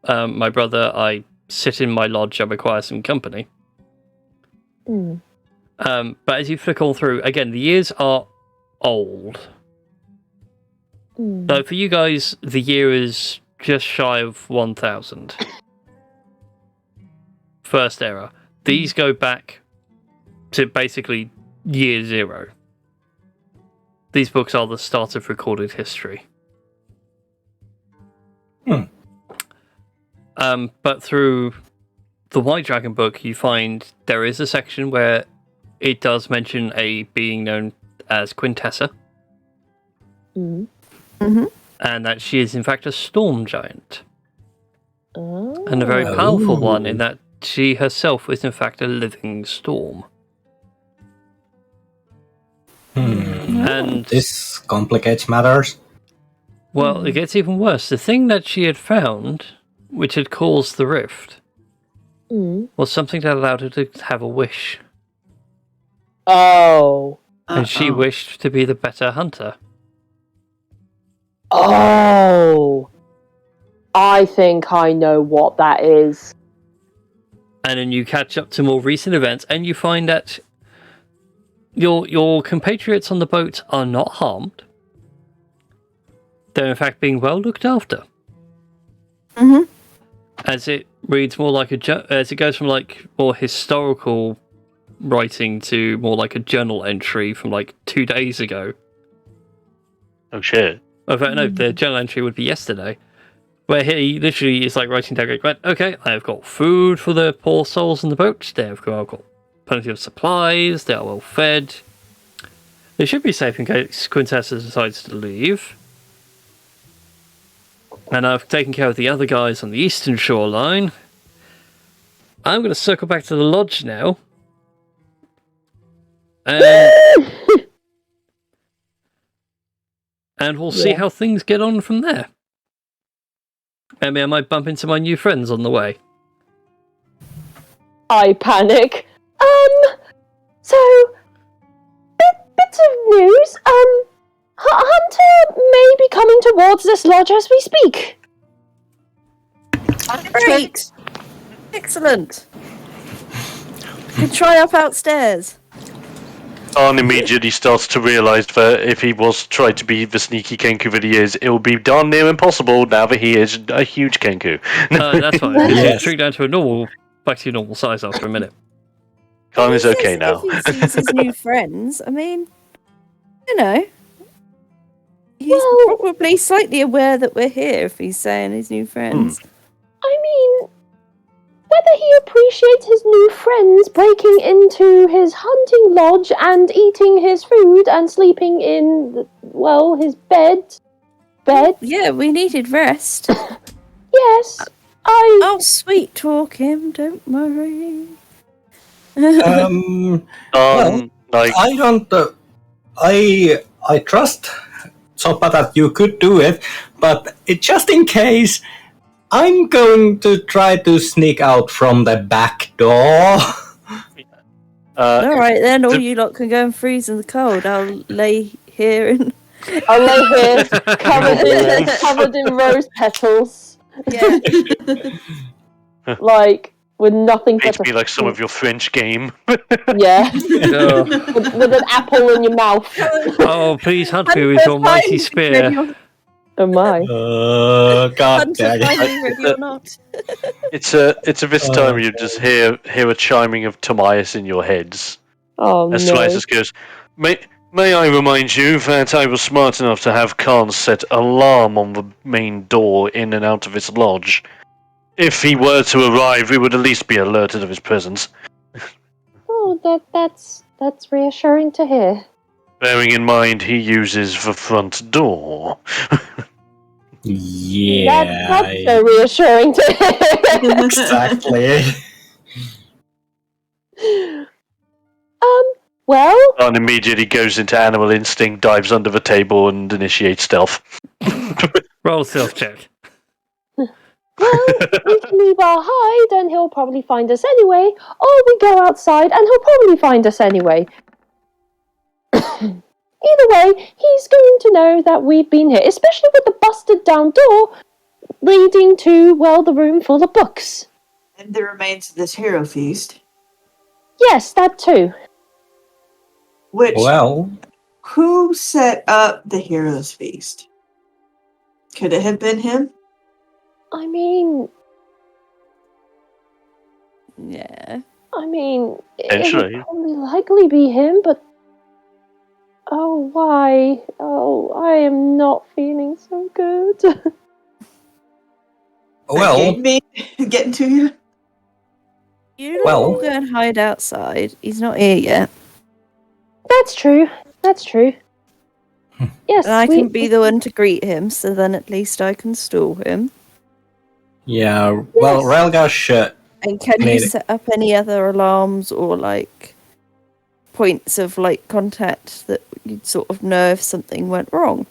my brother, I sit in my lodge, I require some company. But as you flick all through, again, the years are old. So for you guys, the year is just shy of 1000. First era. These go back to basically year 0. These books are the start of recorded history. But through the White Dragon book, you find there is a section where it does mention a being known as Quintessa. And that she is in fact a storm giant. And a very powerful one in that she herself is in fact a living storm. And this complicates matters. Well, it gets even worse. The thing that she had found, which had caused the rift, was something that allowed her to have a wish. Oh. And she wished to be the better hunter. Oh. I think I know what that is. And then you catch up to more recent events, and you find that your compatriots on the boat are not harmed. They're in fact being well looked after. As it reads more like as it goes from like more historical writing to more like a journal entry from like 2 days ago. Oh shit. In fact, no, the journal entry would be yesterday. Where he literally is like writing down, right, okay, I have got food for the poor souls in the boat. I've got plenty of supplies. They are well fed. They should be safe in case Quintessa decides to leave. And I've taken care of the other guys on the eastern shoreline. I'm going to circle back to the lodge now. And we'll see how things get on from there. Maybe I might bump into my new friends on the way. I panic. So, bit of news. Hunter may be coming towards this lodge as we speak. Great! Excellent! You can try up outstairs. Arn immediately starts to realise that if he was to try to be the sneaky Kenku that he is, it will be darn near impossible now that he is a huge Kenku. That's fine. You'll shrink down to back to your normal size after a minute. Khan is okay now. If he sees his new friends, I mean, you know, he's probably slightly aware that we're here if he's saying his new friends. I mean, whether he appreciates his new friends breaking into his hunting lodge and eating his food and sleeping in, his bed. Yeah, we needed rest. Yes, I'll sweet talk him, don't worry. I don't. I trust Sopa that you could do it, but just in case, I'm going to try to sneak out from the back door. Alright then, all you lot can go and freeze in the cold. I'll lay here and... I'll lay here, covered in rose petals. Yeah. like with nothing Hate but to be like some of your French game. yeah, Oh, with an apple in your mouth. oh, please hunt me with your mighty spear. Oh my! God Hunter dang it. finally ready or not? It's a this time Oh, you just hear a chiming of Tobias in your heads. Oh As no! Tobias goes, may I remind you that I was smart enough to have Khan set alarm on the main door in and out of his lodge. If he were to arrive, we would at least be alerted of his presence. Oh, that's reassuring to hear. Bearing in mind he uses the front door. yeah, That's so reassuring to hear. exactly. Well, Khan immediately goes into animal instinct, dives under the table, and initiates stealth. Roll stealth check. we can leave our hide and he'll probably find us anyway, or we go outside and he'll probably find us anyway. Either way, he's going to know that we've been here, especially with the busted down door leading to, well, the room full of books. And the remains of this hero feast. Yes, that too. Which, Well, who set up the hero's feast? Could it have been him? I mean, Yeah. it would probably likely be him, but oh, why? Oh, I am not feeling so good. well, Me getting to you? You don't Well- go and hide outside. He's not here yet. That's true. That's true. Yes, And I can be the one to greet him, so then at least I can stall him. yeah. Well, Yes. Relgash. And can you Maybe. set up any other alarms or like points of like contact that you'd sort of know if something went wrong?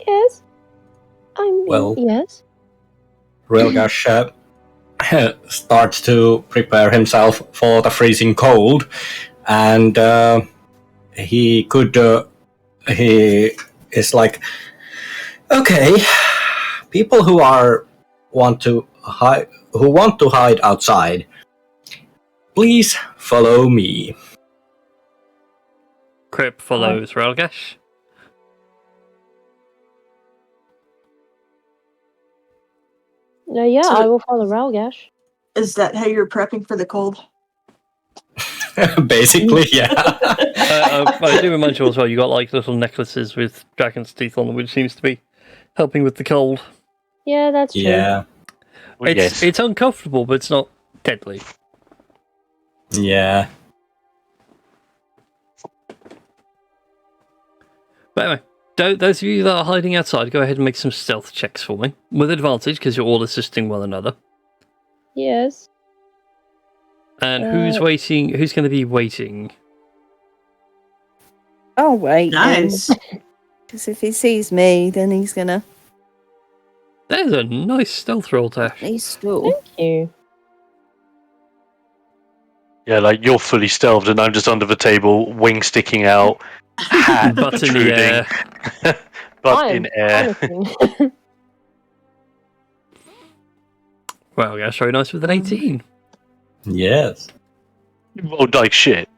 Yes. I mean, Well- yes. Relgash starts to prepare himself for the freezing cold, and he is like, okay, people who want to hide outside, please follow me. Crip follows Relgash. No, yeah, So- I will follow Ralgash. Is that how you're prepping for the cold? Basically, yeah. I do remind you as well, you got like little necklaces with dragon's teeth on them, which seems to be helping with the cold. Yeah, that's true. Yeah, It's uncomfortable, but it's not deadly. yeah. But anyway, those of you that are hiding outside, go ahead and make some stealth checks for me. With advantage, because you're all assisting one another. Yes. And who's waiting? Who's going to be waiting? Oh wait, Nice. because if he sees me, then he's gonna There's a nice stealth roll, Tash. he's stall. Thank you. Yeah, like you're fully stealthed and I'm just under the table, wing sticking out, hat Butt in the air. butt in air. panicking. Well, yeah, very nice with an 18. Yes. You rolled like shit.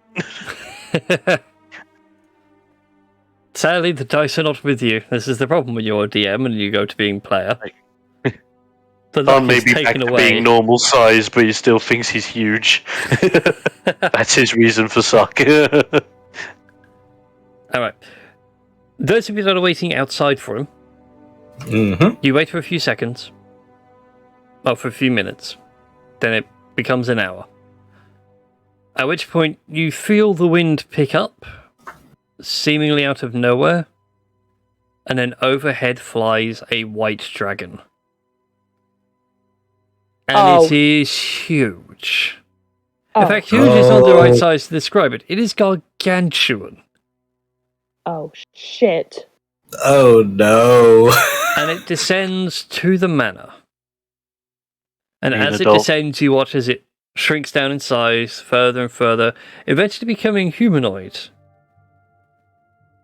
Sadly, the dice are not with you. This is the problem when you're a DM and you go to being player. The luck Khan is may be back taken to away. being normal size, but he still thinks he's huge. That's his reason for suck. Alright. Those of you that are waiting outside for him, Mm-hmm. you wait for a few seconds. Oh, for a few minutes. Then it becomes an hour. At which point you feel the wind pick up, seemingly out of nowhere, and then overhead flies a white dragon. And it is huge. In fact, huge is not the right size to describe it. It is gargantuan. Oh, shit. Oh no. And it descends to the manor. And Being as a it dog. descends, you watch as it shrinks down in size further and further, eventually becoming humanoid.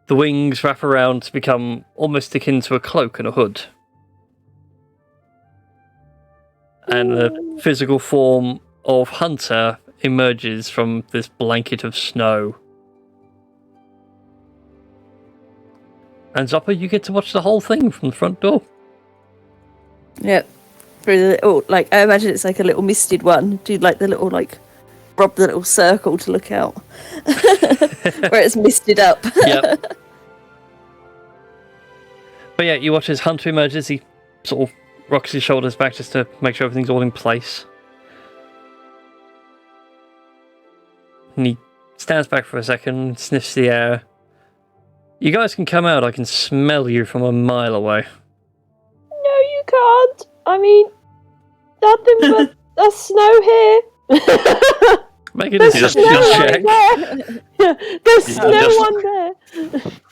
The wings wrap around to become almost akin to a cloak and a hood. And the physical form of Hunter emerges from this blanket of snow. And Zopper, you get to watch the whole thing from the front door. Yep. Through the little, like, I imagine it's like a little misted one. Do like the little, like, rub the little circle to look out. Where it's misted up. Yep. But yeah, you watch as Hunter emerges. He sort of rocks his shoulders back just to make sure everything's all in place. And he stands back for a second, sniffs the air. You guys can come out. I can smell you from a mile away. No, you can't. I mean, nothing but a snow here. Make a deception check. There's no one there.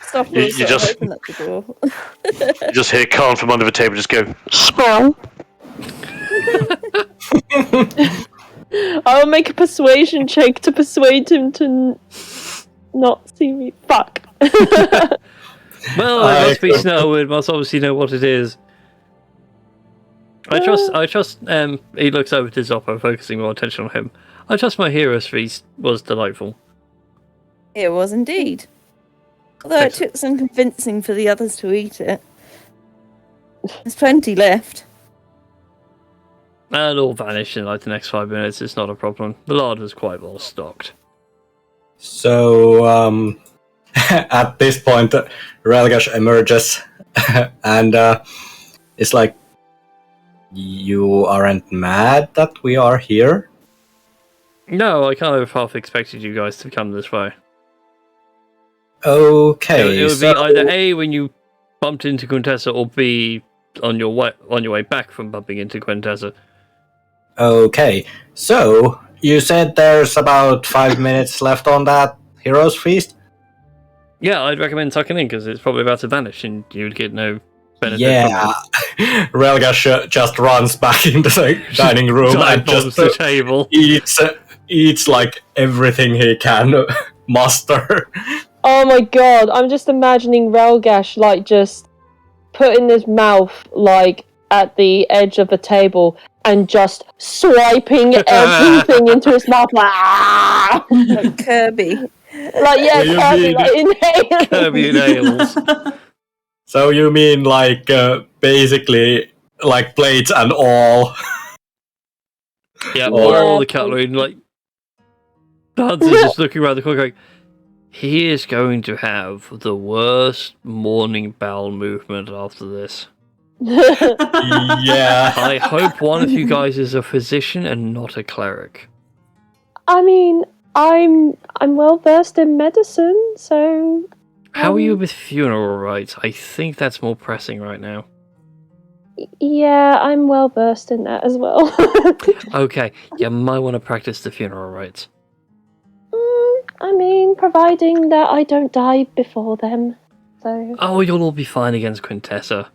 Stop You just- open up the door. You just hear Khan from under the table just go, smell. I'll make a persuasion check to persuade him to not see me. Fuck. Well, it must be snow. It must obviously know what it is. I trust. He looks over to Zoppo, focusing more attention on him. I trust my hero's feast was delightful. It was indeed. Although it took some convincing for the others to eat it. There's plenty left. And all vanish in like the next 5 minutes. It's not a problem. The larder's quite well stocked. So, at this point, Relgash emerges and it's like, you aren't mad that we are here? No, I kind of half expected you guys to come this way. Okay, It would so be either A, when you bumped into Quintessa, or B, on your way back from bumping into Quintessa. Okay, so you said there's about 5 minutes left on that hero's feast? Yeah, I'd recommend tucking in because it's probably about to vanish and you'd get no benefit Yeah, from it. Relgash just runs back into the dining room Giant and just monster table. eats like everything he can muster. Oh my god, I'm just imagining Relgash like just putting his mouth like at the edge of the table and just swiping everything into his mouth like, "Ah!" Like Kirby. Like yeah, You Kirby, mean- like inhaling. Kirby nails. So you mean like basically like plates and all? Yeah, Or- all the cutlery. And, like, the hunter's just looking around the corner going, he is going to have the worst morning bowel movement after this. Yeah. I hope one of you guys is a physician and not a cleric. I mean, I'm well versed in medicine, so How are you with funeral rites? I think that's more pressing right now. yeah, I'm well versed in that as well. Okay, you might want to practice the funeral rites. I mean, providing that I don't die before them. So Oh, you'll all be fine against Quintessa.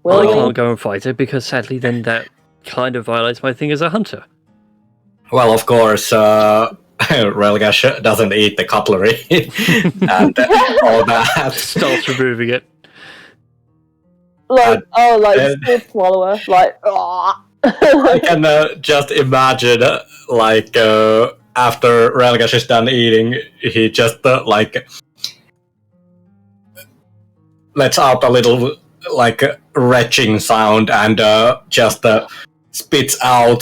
will I we? can't go and fight her because sadly then that kind of violates my thing as a hunter. Well, of course, Relgash doesn't eat the cutlery and all that. Starts removing it. Like uh, spit swallower, like. I can just imagine, like, after Relgash is done eating, he just, like, lets out a little, like, retching sound and just spits out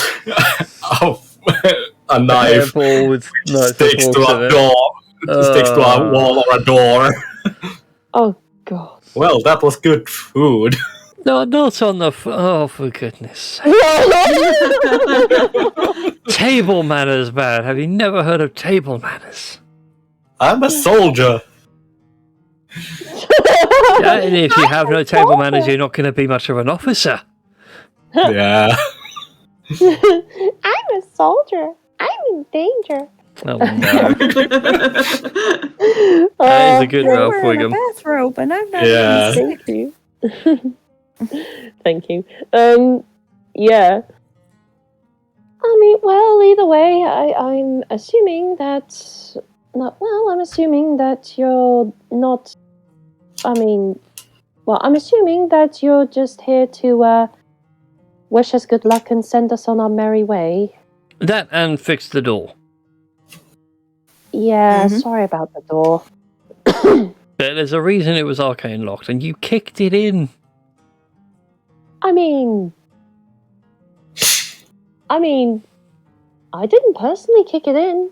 a knife, Hairball with sticks to a door, sticks to a wall or a door. Oh god. Well, that was good food. No, not on the... oh, for goodness sake. Table manners, man. Have you never heard of table manners? I'm a soldier. Yeah, and if you have no table manners, you're not going to be much of an officer. Yeah. I'm a soldier. I'm in danger. Oh, no. Oh, That is a good You're Ralph wearing a Wiggum. bathrobe and I'm not Yeah. even sick. Thank you. Thank you. Yeah. I mean, well, either way, I'm assuming that No, well, I'm assuming that you're not. I'm assuming that you're just here to wish us good luck and send us on our merry way. That and fix the door. Yeah, Mhm. sorry about the door. There's a reason it was arcane locked, and you kicked it in. I mean, I didn't personally kick it in,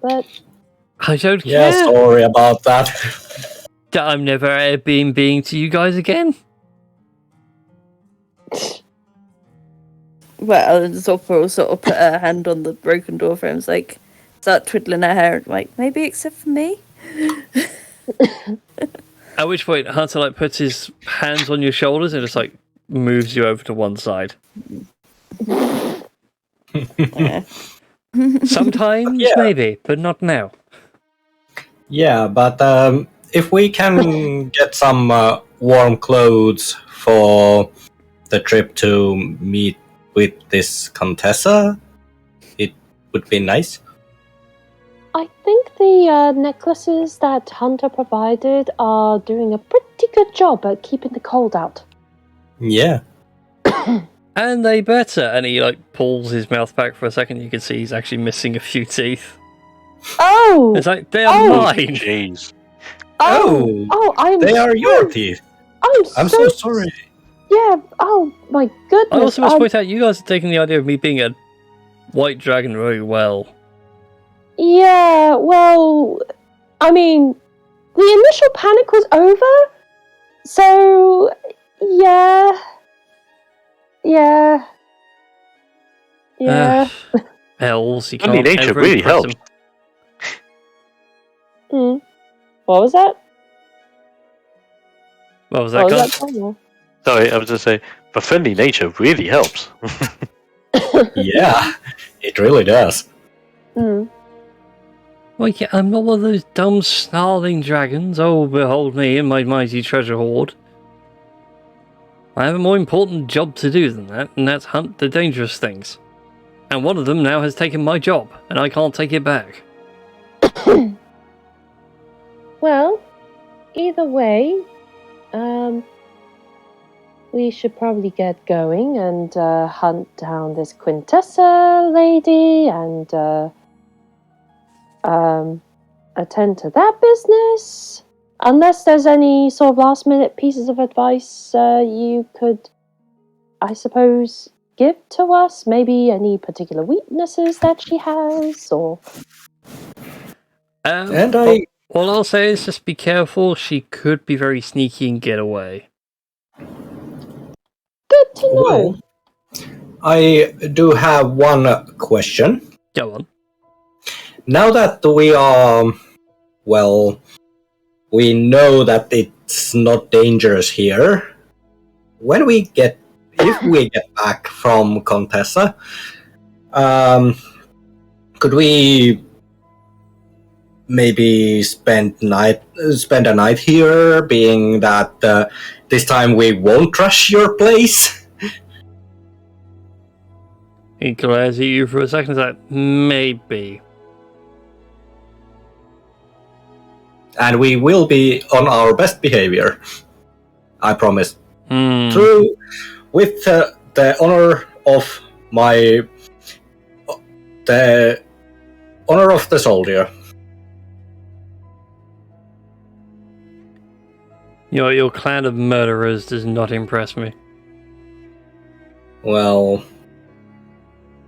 but I don't Yeah, care. sorry about that. I'm never Airbnb to you guys again. Well, Zoppa will sort of put her hand on the broken door frames, like, start twiddling her hair, like, maybe except for me? At which point, Hunter like puts his hands on your shoulders and just like moves you over to one side. Yeah. Sometimes, Yeah. maybe, but not now. Yeah, but if we can get some warm clothes for the trip to meet with this Quintessa, it would be nice. I think the necklaces that Hunter provided are doing a pretty good job at keeping the cold out. Yeah. And they better. And he like pulls his mouth back for a second. You can see he's actually missing a few teeth. Oh! It's like, they are Oh. mine. Jeez. I'm They are your teeth. I'm so sorry. Yeah, oh my goodness. I also must point out, you guys are taking the idea of me being a white dragon very well. Yeah, well, I mean, the initial panic was over, so, yeah. Elves, you I mean, can't nature ever really impress helps. them. What was that? What was that, guys? Sorry, I was just saying, but friendly nature really helps. Yeah, it really does. Mm. Well, yeah, I'm not one of those dumb, snarling dragons. Oh, behold me and my mighty treasure hoard. I have a more important job to do than that, and that's hunt the dangerous things. And one of them now has taken my job, and I can't take it back. Well, either way, we should probably get going and hunt down this Quintessa lady and attend to that business. Unless there's any sort of last minute pieces of advice you could, I suppose, give to us. Maybe any particular weaknesses that she has, or... All I'll say is just be careful. She could be very sneaky and get away. Good to know. Well, I do have one question. Go on. Now that we are, we know that it's not dangerous here. If we get back from Quintessa, could we maybe spend a night here, being that this time we won't trash your place? He glares at you for a second. He's like, maybe. And we will be on our best behavior. I promise. Hmm. With the honor of the honor of the soldier. Your clan of murderers does not impress me. Well,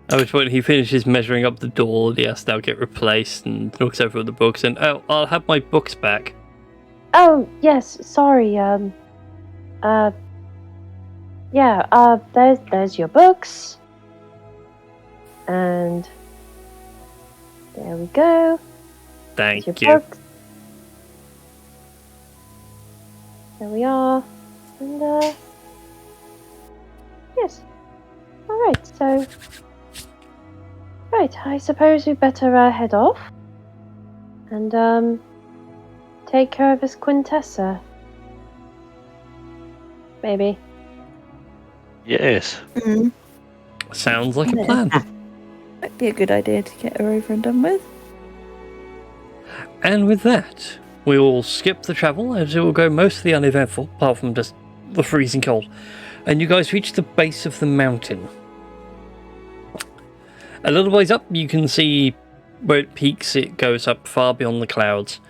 At which point he finishes measuring up the door that he has to now get replaced and looks over at the books and, oh, I'll have my books back. Oh, yes, sorry, there's your books. And there we go. Thank Your you. books. There we are. And, yes. Alright, so... Right, I suppose we better head off. And, take care of this Quintessa. Maybe. Yes. Mm. Sounds like a plan. Might be a good idea to get her over and done with. And with that, we will skip the travel, as it will go mostly uneventful, apart from just the freezing cold. And you guys reach the base of the mountain. A little ways up, you can see where it peaks, it goes up far beyond the clouds.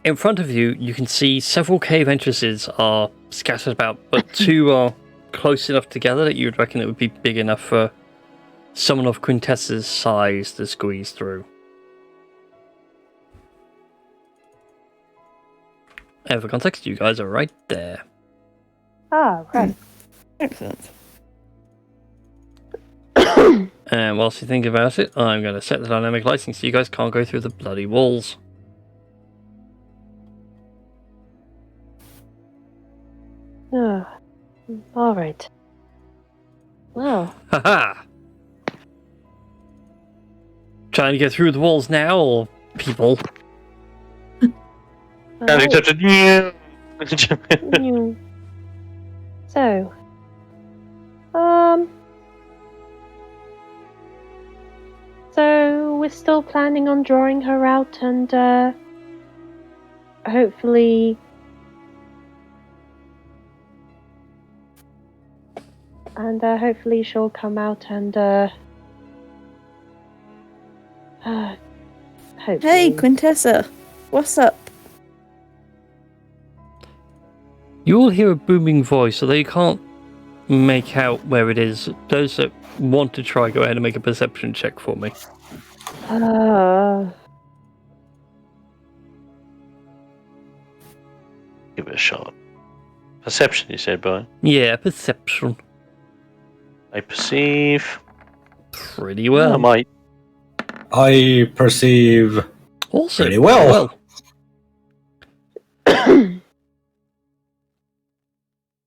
In front of you, you can see several cave entrances are scattered about, but two are close enough together that you would reckon it would be big enough for someone of Quintessa's size to squeeze through. And for context, you guys are right there. Ah, right. Excellent. And whilst you think about it, I'm going to set the dynamic lighting so you guys can't go through the bloody walls. All right. Well, Haha! Trying to get through the walls now, or people? Can't touch it. So, so we're still planning on drawing her out and hopefully she'll come out and hopefully. Hey, Quintessa, what's up? You all hear a booming voice, although you can't make out where it is. Those that want to try, go ahead and make a perception check for me. Give it a shot. Perception, you said, Brian? Yeah, perception. I perceive. Pretty well. I might. I perceive Also, pretty well.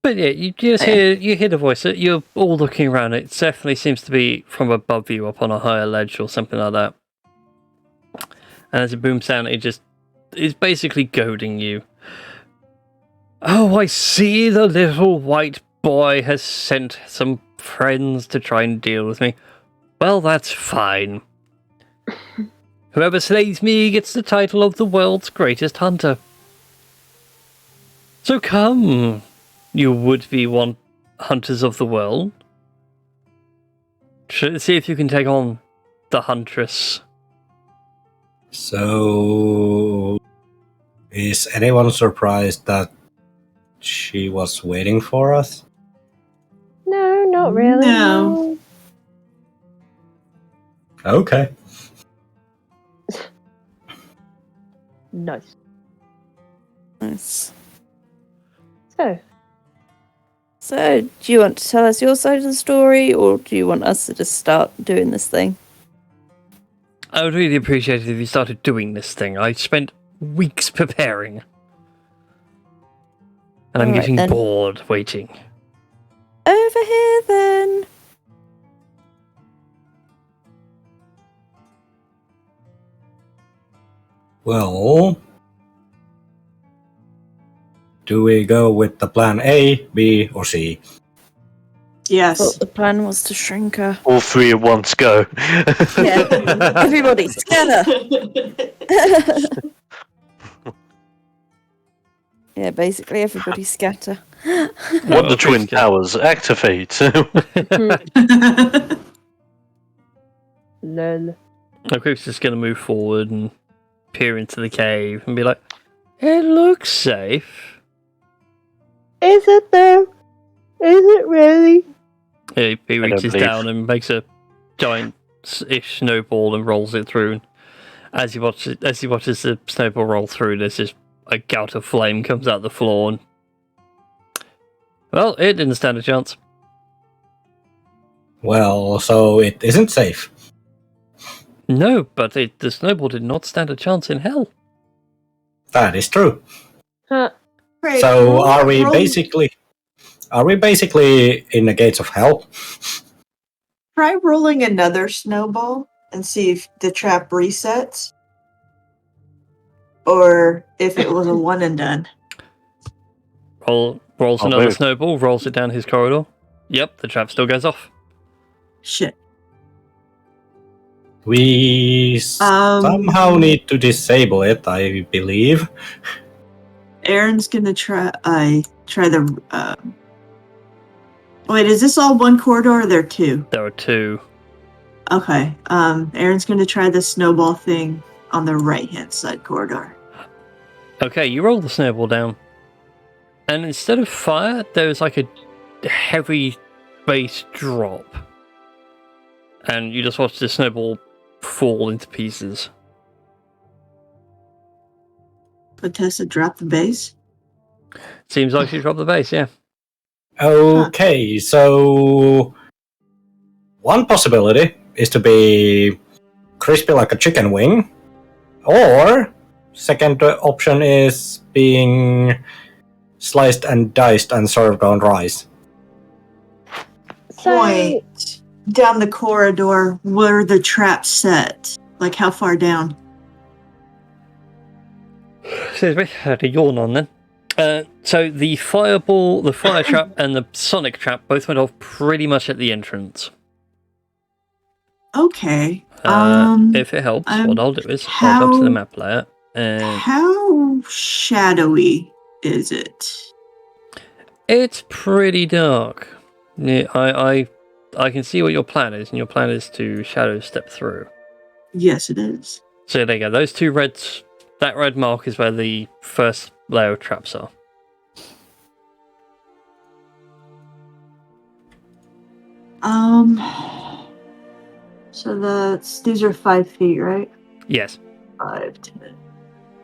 But yeah, you just hear the voice. You're all looking around. It definitely seems to be from above you, up on a higher ledge or something like that. And as it booms down, it just is basically goading you. Oh, I see the little white boy has sent some friends to try and deal with me. Well, that's fine. Whoever slays me gets the title of the world's greatest hunter. So come, you would-be hunters of the world. See if you can take on the huntress. So, is anyone surprised that she was waiting for us? No, not really. No. Okay. Nice. Nice. So, Do you want to tell us your side of the story, or do you want us to just start doing this thing? I would really appreciate it if you started doing this thing. I spent weeks preparing. And I'm Alright, getting then. bored waiting. Over here, then. Well, do we go with the plan A, B, or C? Yes. Thought the plan was to shrink her. All three at once go. Yeah. Everybody, scatter. Yeah, basically everybody scatter. What the Twin Towers activate. lol. Group's just going to move forward and peer into the cave and be like, it looks safe. Is it though? Is it really? He reaches believe. down and makes a giant-ish snowball and rolls it through. And as he watches the snowball roll through, there's just a gout of flame comes out the floor. And, well, it didn't stand a chance. Well, so it isn't safe. No, but the snowball did not stand a chance in hell. That is true. Huh. Right, So roll- are we roll- basically in the gates of hell? Try rolling another snowball and see if the trap resets. Or if it was a one and done. Rolls Oh, another move. snowball, rolls it down his corridor. Yep, the trap still goes off. Shit. We somehow need to disable it, I believe. Aaron's gonna try the. Wait, is this all one corridor? Or are there two? There are two. Okay. Aaron's gonna try the snowball thing on the right-hand side corridor. Okay, you roll the snowball down. And instead of fire, there's like a heavy bass drop. And you just watch the snowball fall into pieces. Quintessa dropped the base. Seems like she dropped the base, yeah. Okay, so one possibility is to be crispy like a chicken wing, or second option is being sliced and diced and served on rice. Point down the corridor. Where the traps set? Like how far down? Excuse me, I had a yawn on then. So the fireball, the fire trap, and the sonic trap both went off pretty much at the entrance. Okay. If it helps, what I'll do is I'll go to the map layer. And how shadowy is it? it's pretty dark. Yeah, I can see what your plan is, and your plan is to shadow step through. Yes, it is. So there you go. Those two reds. That red mark is where the first layer of traps are. So these are 5 feet, right? Yes. 5, 10,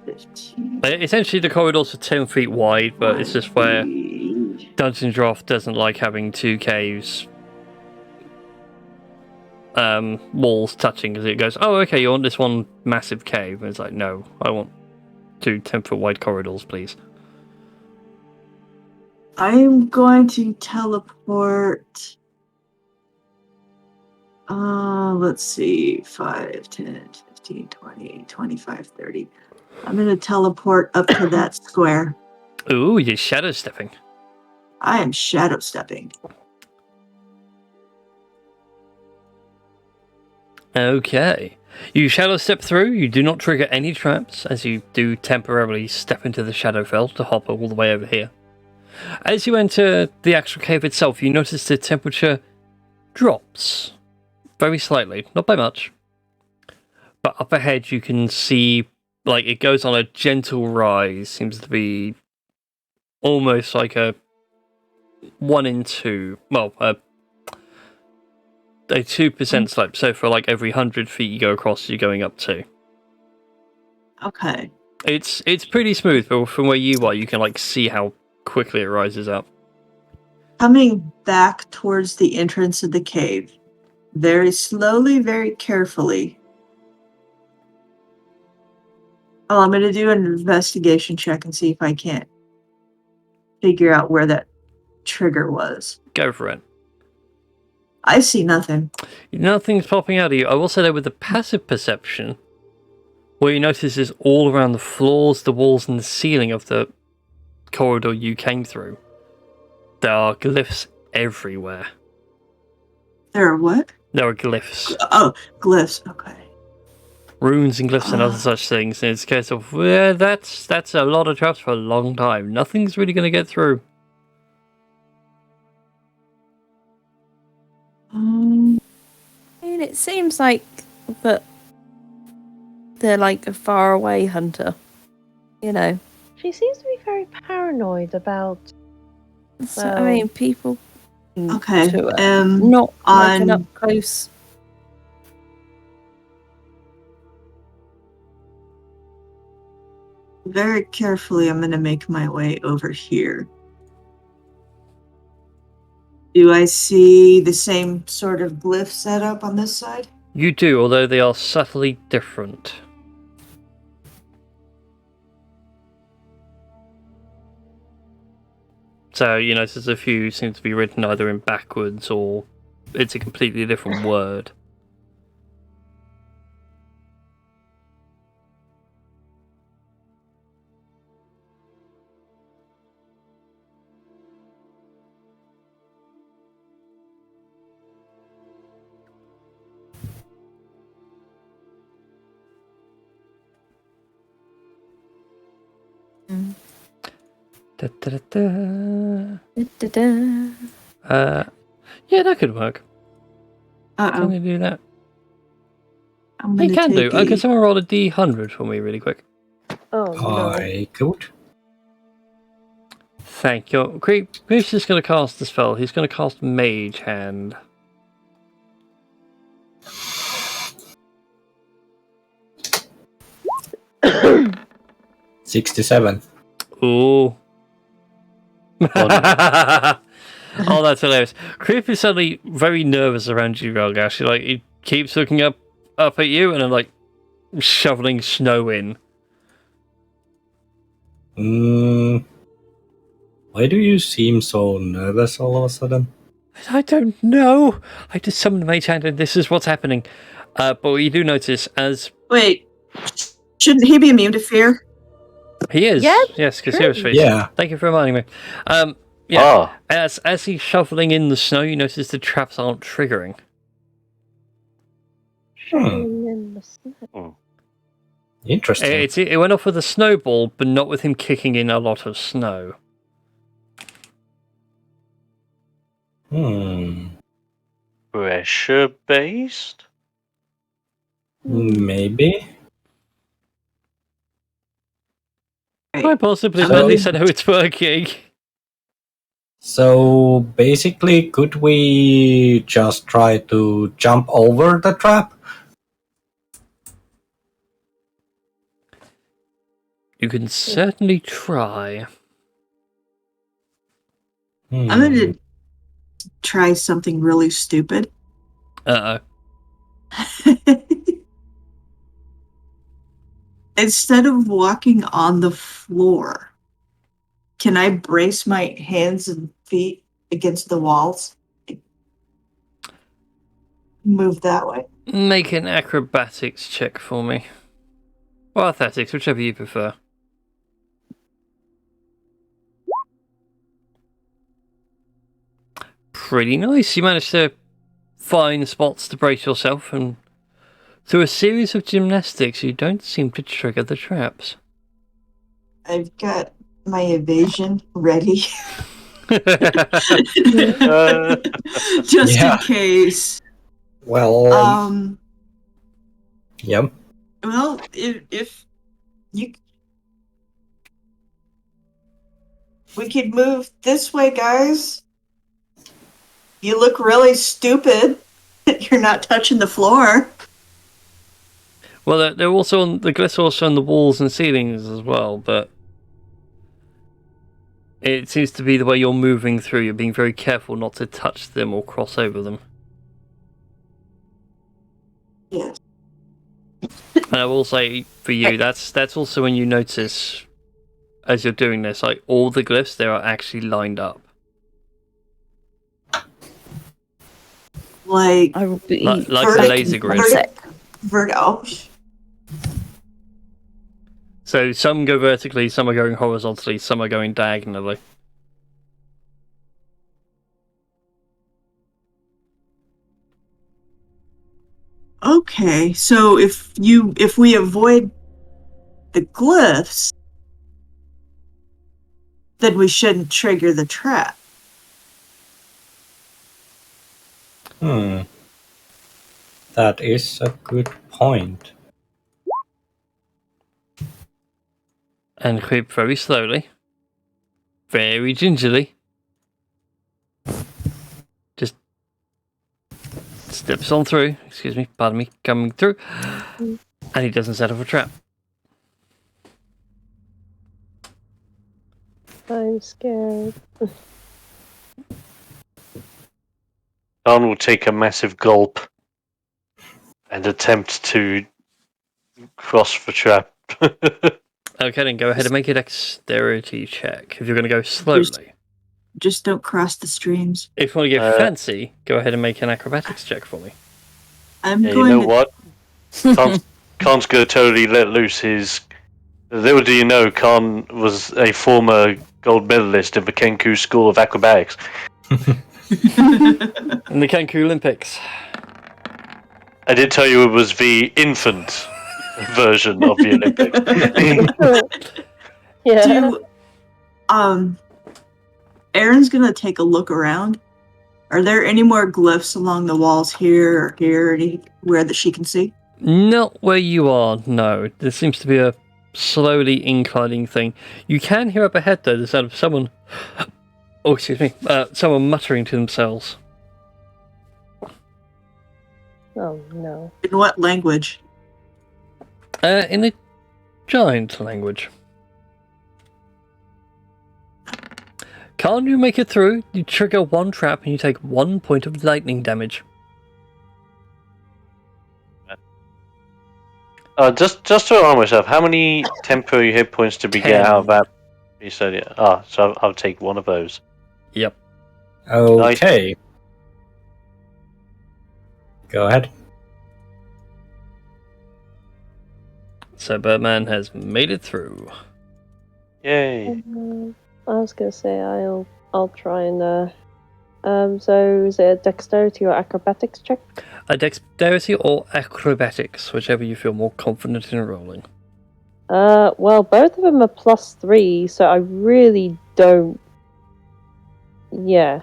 15. Essentially, the corridors are 10 feet wide, but it's just where Dungeon Draft doesn't like having two caves walls touching, because it goes, oh, okay, you want this one massive cave? And it's like, no, I want 2 10-foot wide corridors, please. I'm going to teleport. Let's see. 5, 10, 15, 20, 25, 30. I'm going to teleport up to that square. Ooh, you're shadow stepping. I am shadow stepping. Okay. You shadow step through, you do not trigger any traps, as you do temporarily step into the Shadowfell to hop all the way over here. As you enter the actual cave itself, you notice the temperature drops very slightly, not by much. But up ahead you can see, like, it goes on a gentle rise, seems to be almost like a 1 in 2, well, a 2% slope. So for like every 100 feet you go across, you're going up 2. Okay. It's pretty smooth, but from where you are, you can like see how quickly it rises up. Coming back towards the entrance of the cave, very slowly, very carefully. Oh, I'm going to do an investigation check and see if I can't figure out where that trigger was. Go for it. I see nothing. Nothing's popping out of you. I will say that with the passive perception, what you notice is all around the floors, the walls, and the ceiling of the corridor you came through, there are glyphs everywhere. There are what? There are glyphs. Oh, glyphs. Okay. Runes and glyphs and other such things. And it's a case of, well, that's a lot of traps for a long time. Nothing's really going to get through. I mean, it seems like that they're like a faraway hunter, you know. She seems to be very paranoid about. So, I mean, people. Okay. Not like an up close. Very carefully, I'm going to make my way over here. Do I see the same sort of glyph setup on this side? You do, although they are subtly different. So, you know, there's a few seem to be written either in backwards or it's a completely different word. Da-da-da-da. Da-da-da. Yeah, that could work. Can Uh-oh. I do that? I'm You gonna can do. take Can someone roll a D100 for me really quick? Oh no. I could. Thank you. Creep's just going to cast the spell. He's going to cast Mage Hand. a 67. Ooh. Oh, Oh, that's hilarious. Creep is suddenly very nervous around you, Relgash. He keeps looking up at you and then shoveling snow in. Why do you seem so nervous all of a sudden? I don't know. I just summoned Mage Hand and this is what's happening. But what you do notice as Wait, shouldn't he be immune to fear? he is, Yes, yes, because true. seriously. Yeah. Thank you for reminding me. As he's shoveling in the snow, you notice the traps aren't triggering. Interesting. It went off with a snowball, but not with him kicking in a lot of snow. Pressure based? Maybe. Quite possibly, So- but at least I know it's working. So basically, could we just try to jump over the trap? You can certainly try. I'm gonna try something really stupid. Uh-oh. Instead of walking on the floor, can I brace my hands and feet against the walls? Move that way. Make an acrobatics check for me. Or athletics, whichever you prefer. Pretty nice. You managed to find spots to brace yourself, and through a series of gymnastics, you don't seem to trigger the traps. I've got my evasion ready. Just Yeah. in case. Well, yep. Well, if you, we could move this way, guys. You look really stupid. You're not touching the floor. Well, they're also on the glyphs are also on the walls and ceilings as well, but it seems to be the way you're moving through. You're being very careful not to touch them or cross over them. Yes. And I will say for you, that's also when you notice as you're doing this, all the glyphs there are actually lined up. Like I will be Like the laser grid. Vertigo. So some go vertically, some are going horizontally, some are going diagonally. Okay, so if we avoid the glyphs, then we shouldn't trigger the trap. That is a good point. And creep very slowly, very gingerly. Just steps on through, excuse me, pardon me, coming through. And he doesn't set off a trap. I'm scared. Don will take a massive gulp and attempt to cross the trap. Okay, then go ahead and make a dexterity check if you're going to go slowly. Just don't cross the streams. If you want to get fancy, go ahead and make an acrobatics check for me. I'm Yeah, you going know to what? Khan's going to totally let loose his... Little do you know, Khan was a former gold medalist in the Kenku School of Acrobatics. In the Kenku Olympics. I did tell you it was the infant version of the Olympics. Yeah. do Aaron's gonna take a look around. Are there any more glyphs along the walls here or here, anywhere that she can see? Not where you are, no. There seems to be a slowly inclining thing. You can hear up ahead, though, the sound of someone... Oh, excuse me. Someone muttering to themselves. Oh, no. In what language? In a giant language. Can't you make it through? You trigger one trap and you take 1 point of lightning damage. Just to remind myself, how many temporary hit points did we get out of that? You said it. So I'll take one of those. Yep. Okay. Go ahead. So Birdman has made it through. Yay. I was gonna say I'll try and so is it a dexterity or acrobatics check? A dexterity or acrobatics, whichever you feel more confident in rolling. Well, both of them are +3, so I really don't. Yeah.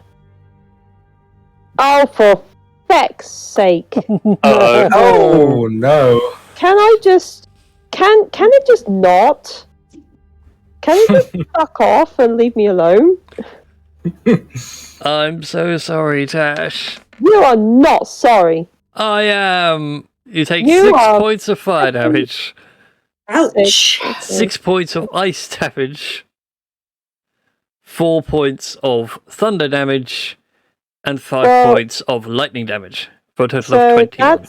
Oh, for feck's sake! Oh no! Can I just? Can it just not? Can you just fuck off and leave me alone? I'm so sorry, Tash. You are not sorry. I am. You take You 6 are- points of fire damage, Ouch! 6 points of ice damage, 4 points of thunder damage, and 5 points of lightning damage, for a total of 21.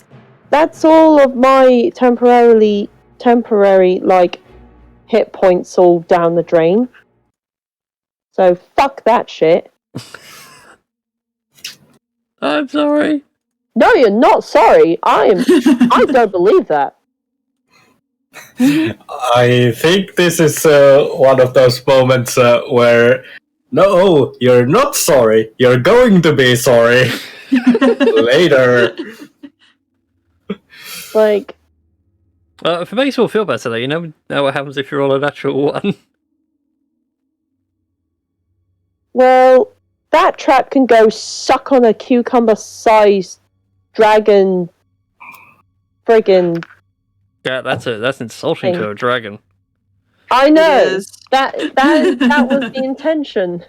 That's all of my temporary like hit points all down the drain. So fuck that shit. I'm sorry. No, you're not sorry. I don't believe that. I think this is one of those moments where, no, you're not sorry. You're going to be sorry later. Like, If it makes you all feel better, though, you know what happens if you roll a natural 1. well, that trap can go suck on a cucumber-sized dragon friggin' Yeah, that's insulting to a dragon. I know. It is. That was the intention.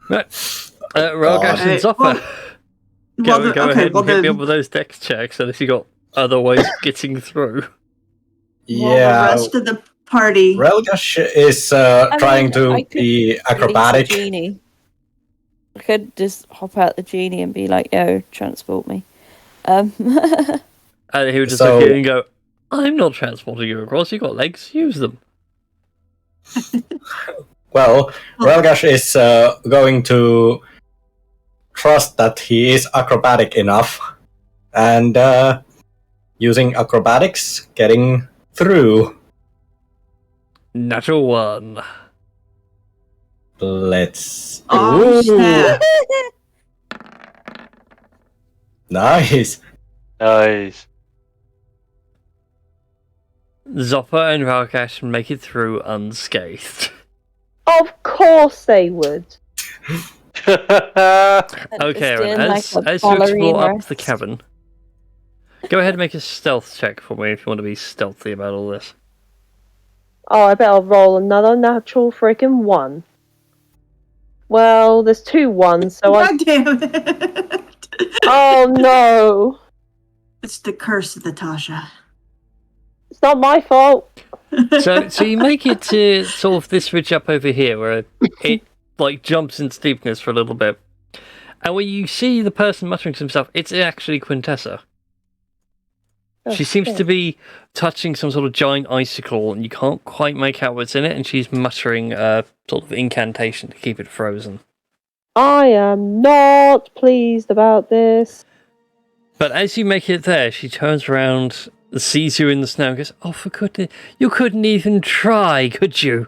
Rolgash and Zopper. Go ahead and hit me up with those dex checks, unless you got other ways of getting through. Yeah. The rest of the party. Relgash is trying to be acrobatic. Genie. I could just hop out the genie and be like, "Yo, transport me." And he would just look at you and go, "I'm not transporting you across. You got legs. Use them." Well, Relgash is going to trust that he is acrobatic enough, and using acrobatics, getting through. Natural 1. Let's. Oh, snap. Nice. Nice. Zopper and Rolgash make it through unscathed. Of course they would. Okay, Aaron, as you explore up the cabin, go ahead and make a stealth check for me if you want to be stealthy about all this. Oh, I bet I'll roll another natural freaking 1. Well, there's 2 1s, so I... God damn it. Oh, no. It's the curse of Natasha. It's not my fault. So you make it to sort of this ridge up over here, where it like jumps in steepness for a little bit, and when you see the person muttering to himself, it's actually Quintessa. She seems to be touching some sort of giant icicle, and you can't quite make out what's in it, and she's muttering a sort of incantation to keep it frozen. I am not pleased about this. But as you make it there, she turns around, sees you in the snow, and goes, "Oh, for goodness, you couldn't even try, could you?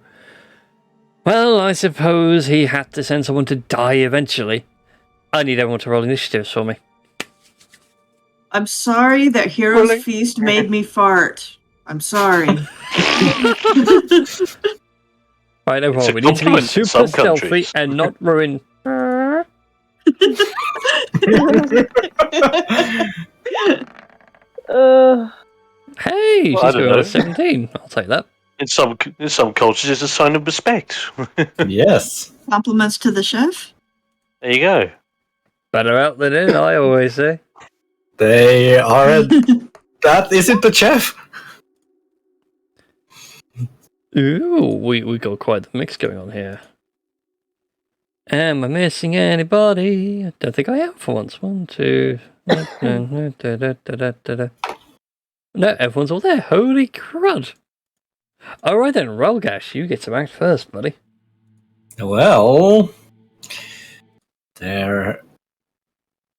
Well, I suppose he had to send someone to die eventually. I need everyone to roll initiatives for me." I'm sorry that Hero's Feast made me fart. I'm sorry. Right, everyone, a we need to be compliment in super some stealthy countries. and not ruin. Hey, Well, I she's don't going on a know. 17. I'll take that. In some cultures, it's a sign of respect. Yes. Compliments to the chef. There you go. Better out than in, I always say. They aren't. That isn't the chef. Ooh, we got quite the mix going on here. Am I missing anybody? I don't think I am for once. 1, 2. No, everyone's all there. Holy crud. Alright then, Rolgash, you get to act first, buddy. Well, there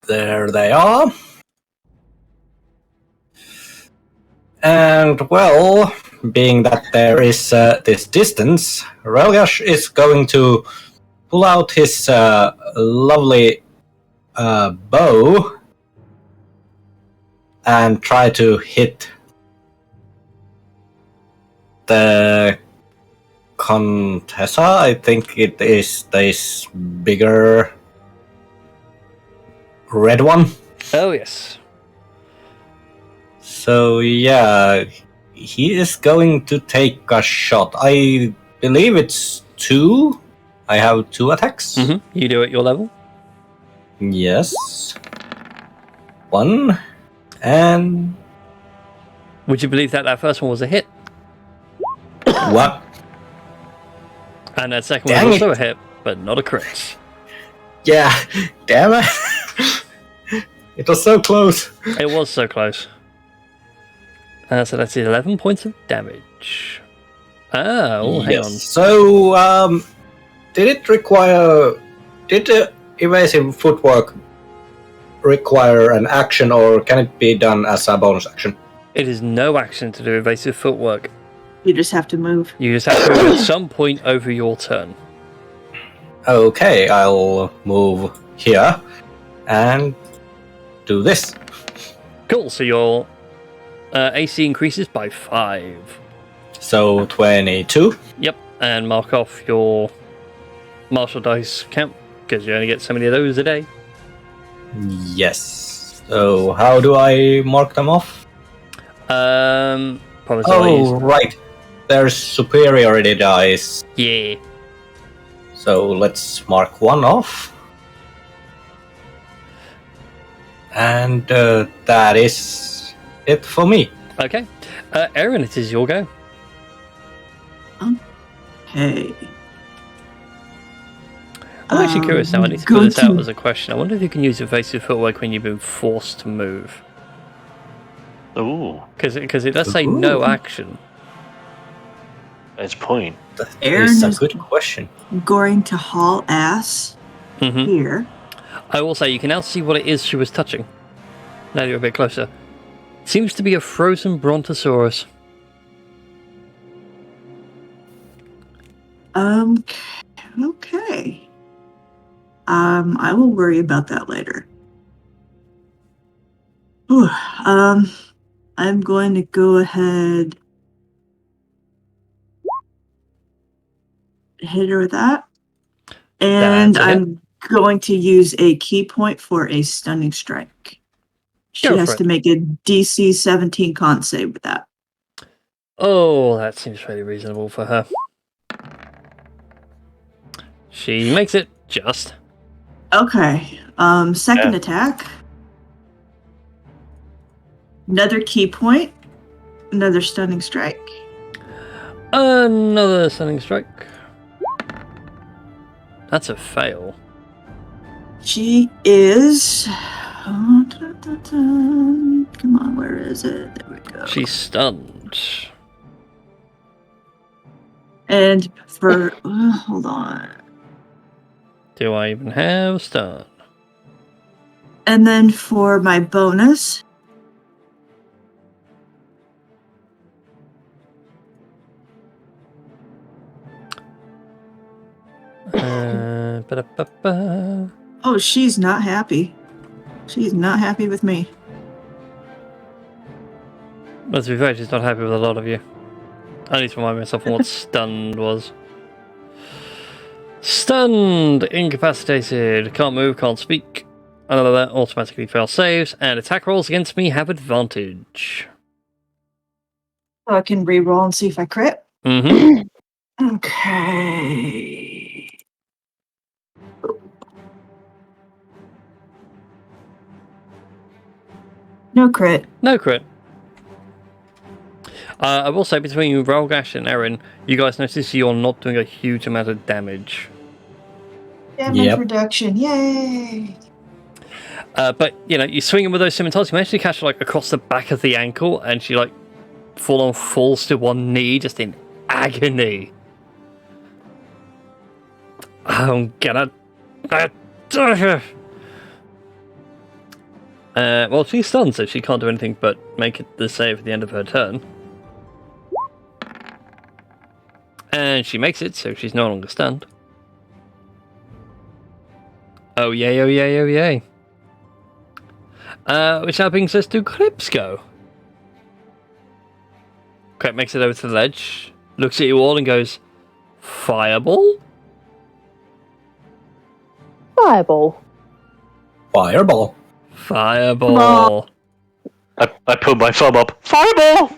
they are. And well, being that there is this distance, Relgash is going to pull out his lovely bow and try to hit the Quintessa. I think it is this bigger red one. Oh, yes. So yeah, he is going to take a shot. I believe it's 2. I have 2 attacks. Mm-hmm. You do at your level. Yes. 1 and Would you believe that first one was a hit? what? And that second Dang one was also it. a hit, but not a crit. Yeah, damn it. It was so close. It was so close. So that's 11 points of damage. Oh, hang on. So, did the evasive footwork require an action, or can it be done as a bonus action? It is no action to do evasive footwork. You just have to move. You just have to move at some point over your turn. Okay, I'll move here and do this. Cool, so your AC increases by 5. So 22. Yep, and mark off your martial dice count, because you only get so many of those a day. Yes. So how do I mark them off? Probably Oh, right. There's superiority dice. Yeah. So let's mark 1 off. And that is it for me. Okay. Aaron, it is your go. Hey. I'm actually curious now. I need to go put this out to- as a question. I wonder if you can use evasive footwork when you've been forced to move. Ooh, Because it does say no Ooh. action. that's point. That Aaron is a is- good question. Going to haul ass Mm-hmm. here. I will say, you can now see what it is she was touching. Now you're a bit closer. Seems to be a frozen brontosaurus. Okay. I will worry about that later. Whew, I'm going to go ahead, hit her with that, and That's a hit. I'm going to use a key point for a stunning strike. She Go has for it. to make a DC 17 con save with that. Oh, that seems fairly reasonable for her. She makes it just. Okay. Second attack. Another key point. Another stunning strike. Another stunning strike. That's a fail. She is. Come on, where is it? There we go. She's stunned. And for. Hold on. Do I even have stun? And then for my bonus. Ba-da-ba-ba. Oh, she's not happy. She's not happy with me. Let's be fair, she's not happy with a lot of you. I need to remind myself what stunned was. Stunned, incapacitated, can't move, can't speak. That automatically fail saves, and attack rolls against me have advantage. So I can re-roll and see if I crit. Mm-hmm. Okay. No crit. No crit. I will say, between Rolgash and Erin, you guys notice you're not doing a huge amount of damage. Damage reduction. Yay! But, you swing him with those scimitars, you manage to catch her, across the back of the ankle, and she, full-on falls to one knee, just in agony. I'm gonna... well, she's stunned, so she can't do anything but make it the save at the end of her turn. And she makes it, so she's no longer stunned. Oh yay, oh yay, oh yay. Which now brings us to Kripsko. Crep makes it over to the ledge, looks at you all and goes, Fireball? Fireball. Fireball. Fireball. I put my thumb up. Fireball!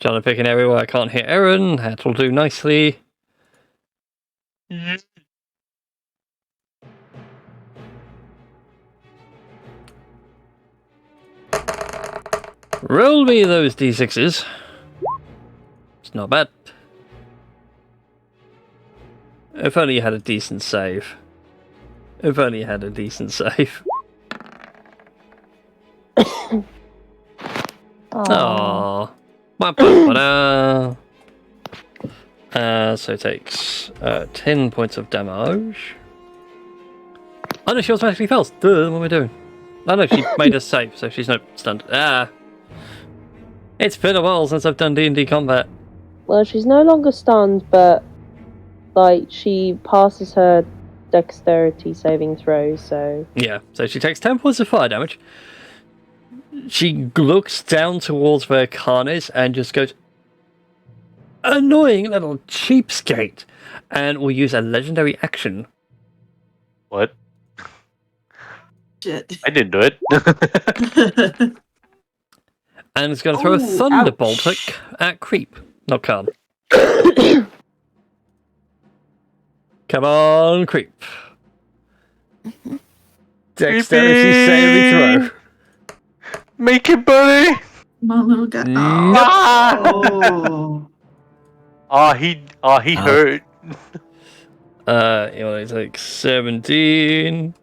Trying to pick an area where I can't hit Erin. That will do nicely. Roll me those d6s. It's not bad. If only you had a decent save. If only you had a decent save. Aww. So it takes 10 points of damage. Oh no, she automatically fails. Duh, what am I doing? Oh no, she made a save, so she's not stunned. It's been a while since I've done D&D combat. Well, she's no longer stunned, but she passes her dexterity saving throw, so... Yeah, so she takes 10 points of fire damage. She looks down towards where Khan is and just goes, annoying little cheapskate, and will use a legendary action. What? Shit. I didn't do it. And it's going to throw a thunderbolt at Creep, not Khan. Come on, Creep. Dexterity saving throw. Make it, buddy! My little guy. No. Oh. He hurt. It only takes 17.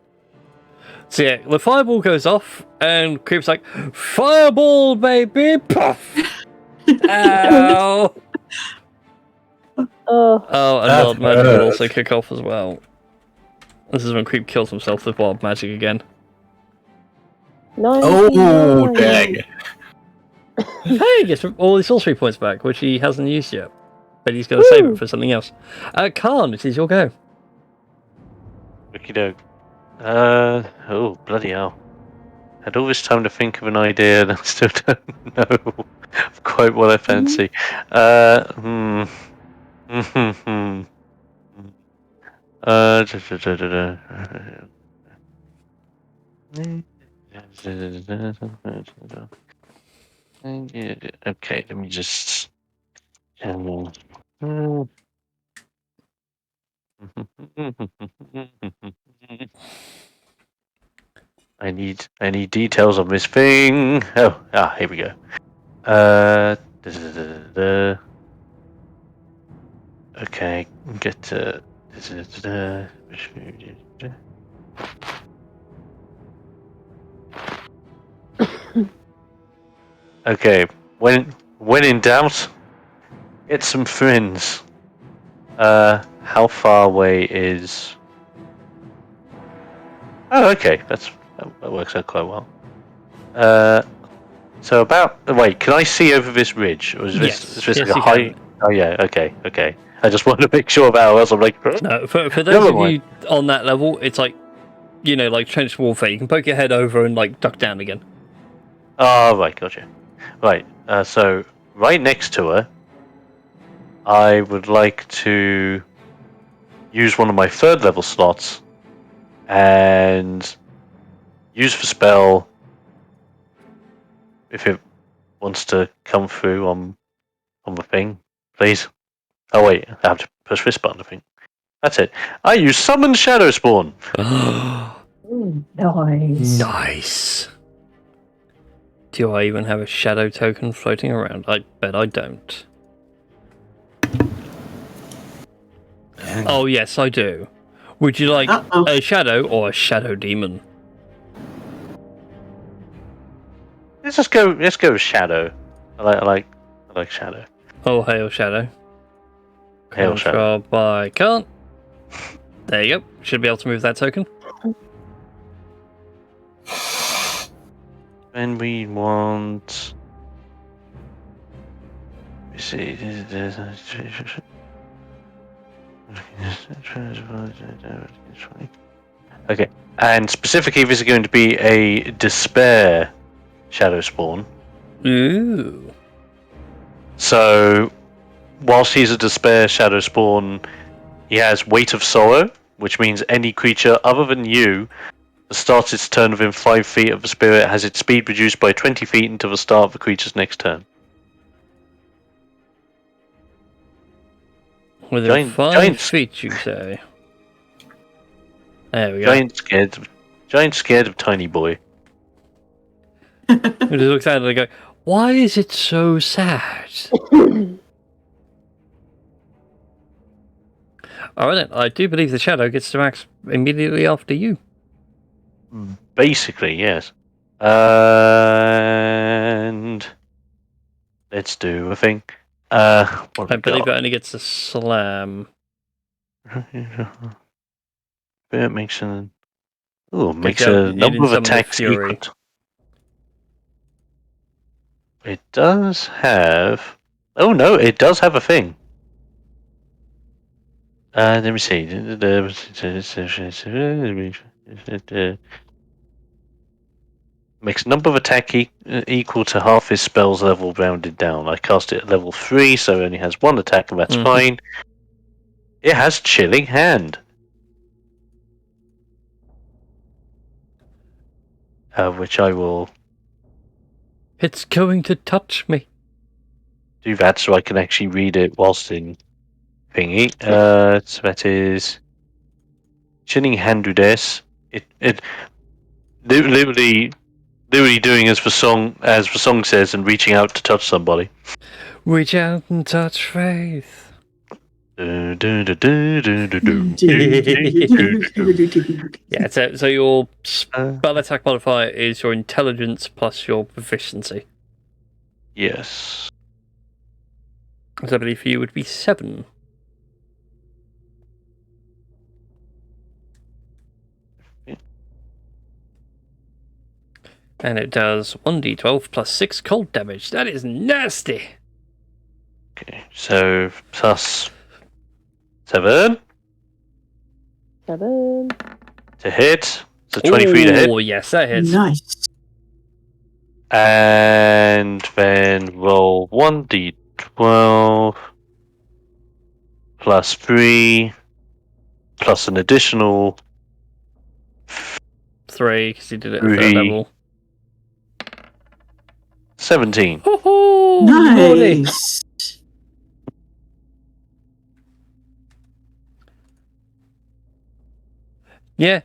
So yeah, the fireball goes off, and Creep's like, Fireball, baby! Puff! Ow! Oh, and Wild Magic will also kick off as well. This is when Creep kills himself with Wild Magic again. Oh, dang. Hey, he gets all his sorcery points back, which he hasn't used yet. But he's going to save it for something else. Khan, it is your go. Okie doke. Oh, bloody hell. Had all this time to think of an idea and I still don't know quite what I fancy. Okay, let me just... I need details on this thing. Here we go. Okay, get to. Okay, when in doubt, get some friends. How far away is? Oh, okay, that works out quite well. So about wait, can I see over this ridge, or is this like a high? Can. Oh yeah, okay. I just wanted to make sure about it, else I'm like. No, for those of you on that level, it's like trench warfare. You can poke your head over and duck down again. Oh right, gotcha. Right, so right next to her, I would like to use one of my 3rd level slots and use the spell if it wants to come through on the thing, please. Oh wait, I have to push this button, I think. That's it. I use Summon Shadow Spawn. Nice. Nice. Do I even have a shadow token floating around? I bet I don't. Oh yes, I do. Would you like a shadow or a shadow demon? Let's go with Shadow. I like Shadow. Oh, hail shadow. Hail Shadow. Control by can't. There you go. Should be able to move that token. And we want. Let me see. Okay, and specifically, this is going to be a Despair Shadow Spawn. Ooh. So, whilst he's a Despair Shadow Spawn, he has Weight of Sorrow, which means any creature other than you that starts its turn within 5 feet of the spirit has its speed reduced by 20 feet until the start of the creature's next turn. Within 5 feet, you say? There we go. Giant scared of tiny boy. He just looks at it and go, why is it so sad? Alright then, I do believe the shadow gets to act immediately after you. Basically, yes. And let's do a thing. I believe it only gets a slam. It makes a You number of didn't summon the attacks Fury. equal. It does have. Oh no, it does have a thing. Let me see. Makes a number of attack equal to half his spell's level rounded down. I cast it at level 3, so it only has 1 attack, and that's fine. It has Chilling Hand. Which I will It's going to touch me. do that so I can actually read it whilst in thingy. So that is Chilling Hand do this. It literally doing as the song says and reaching out to touch somebody. Reach out and touch faith. Yeah, so your spell attack modifier is your intelligence plus your proficiency. Yes. So I believe for you would be 7. And it does 1d12 plus 6 cold damage. That is nasty. Okay, so plus 7. 7. To hit. So 23 to hit. Oh, yes, that hits. Nice. And then roll 1d12 plus 3 plus an additional 3, because you did it at 3rd level. 17. Nice. Yeah,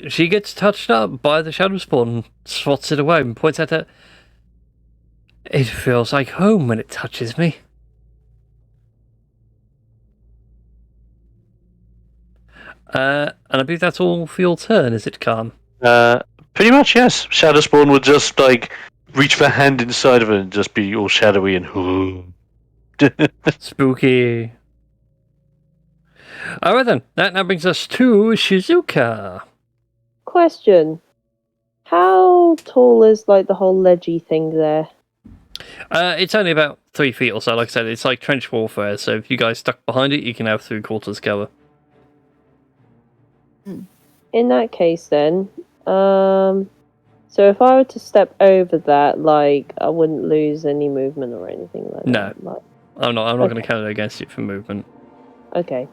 she gets touched up by the shadow spawn and swats it away and points at it. It feels like home when it touches me. And I believe that's all for your turn, is it, Calm? Pretty much, yes. Shadow Spawn would just, reach their hand inside of it and just be all shadowy and... Spooky. Alright then, that now brings us to Shizuka. Question. How tall is, the whole ledgy thing there? It's only about 3 feet or so. Like I said, it's like trench warfare, so if you guys stuck behind it, you can have 3/4 cover. In that case, then, So if I were to step over that, like, I wouldn't lose any movement or anything like No. that. Like, I'm not Okay. going to count it against you for movement. okay.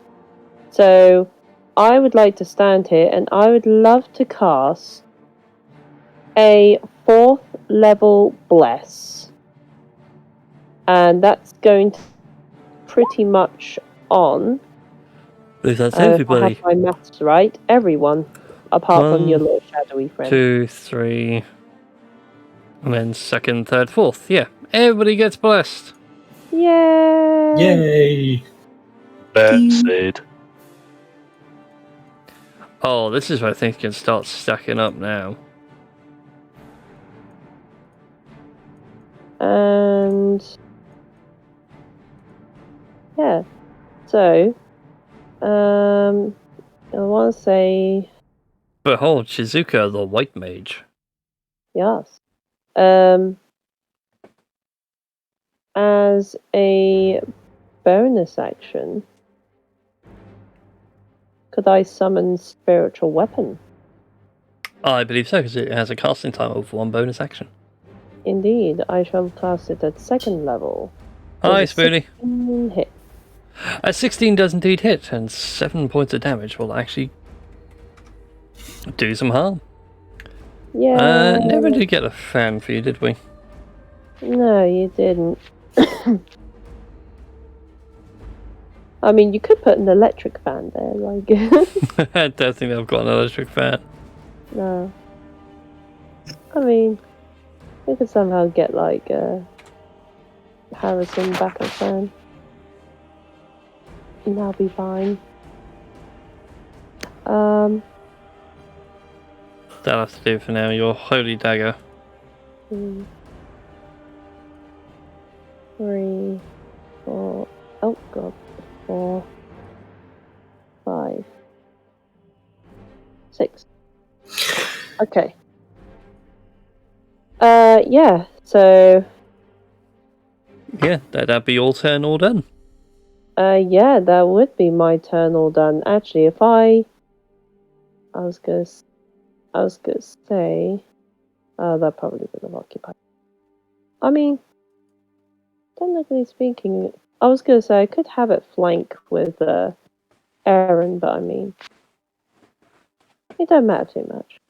So I would like to stand here, and I would love to cast a 4th level bless, and that's going to pretty much on. If that's If I everybody. have my maths right, everyone, apart from your 1, little shadowy friend. 2, 3, and then second, third, fourth. Yeah, everybody gets blessed. Yay! Yay! That's it. Oh, this is where things can start stacking up now. And yeah, so I want to say Behold, Shizuka, the white mage. yes. As a bonus action, could I summon spiritual weapon? I believe so, because it has a casting time of 1 bonus action. Indeed, I shall cast it at 2nd level. Hi, With a Spoony. 16 hit. A 16 does indeed hit, and 7 points of damage will actually do some harm. Yeah. Never did get a fan for you, did we? No, you didn't. I mean, you could put an electric fan there, like. I don't think I've got an electric fan. No. I mean, we could somehow get, like, Harrison backup fan. And that'll be fine. That'll have to do for now. Your holy dagger. 2, 3, 4. Oh, God. 4, 5, 6. Okay. Yeah, so, Yeah, that'd be all turn, all done. yeah, that would be my turn all done. Actually, if I was gonna say, that probably would have occupied. I mean, technically speaking, I was gonna say I could have it flank with, Aaron, but I mean, it don't matter too much.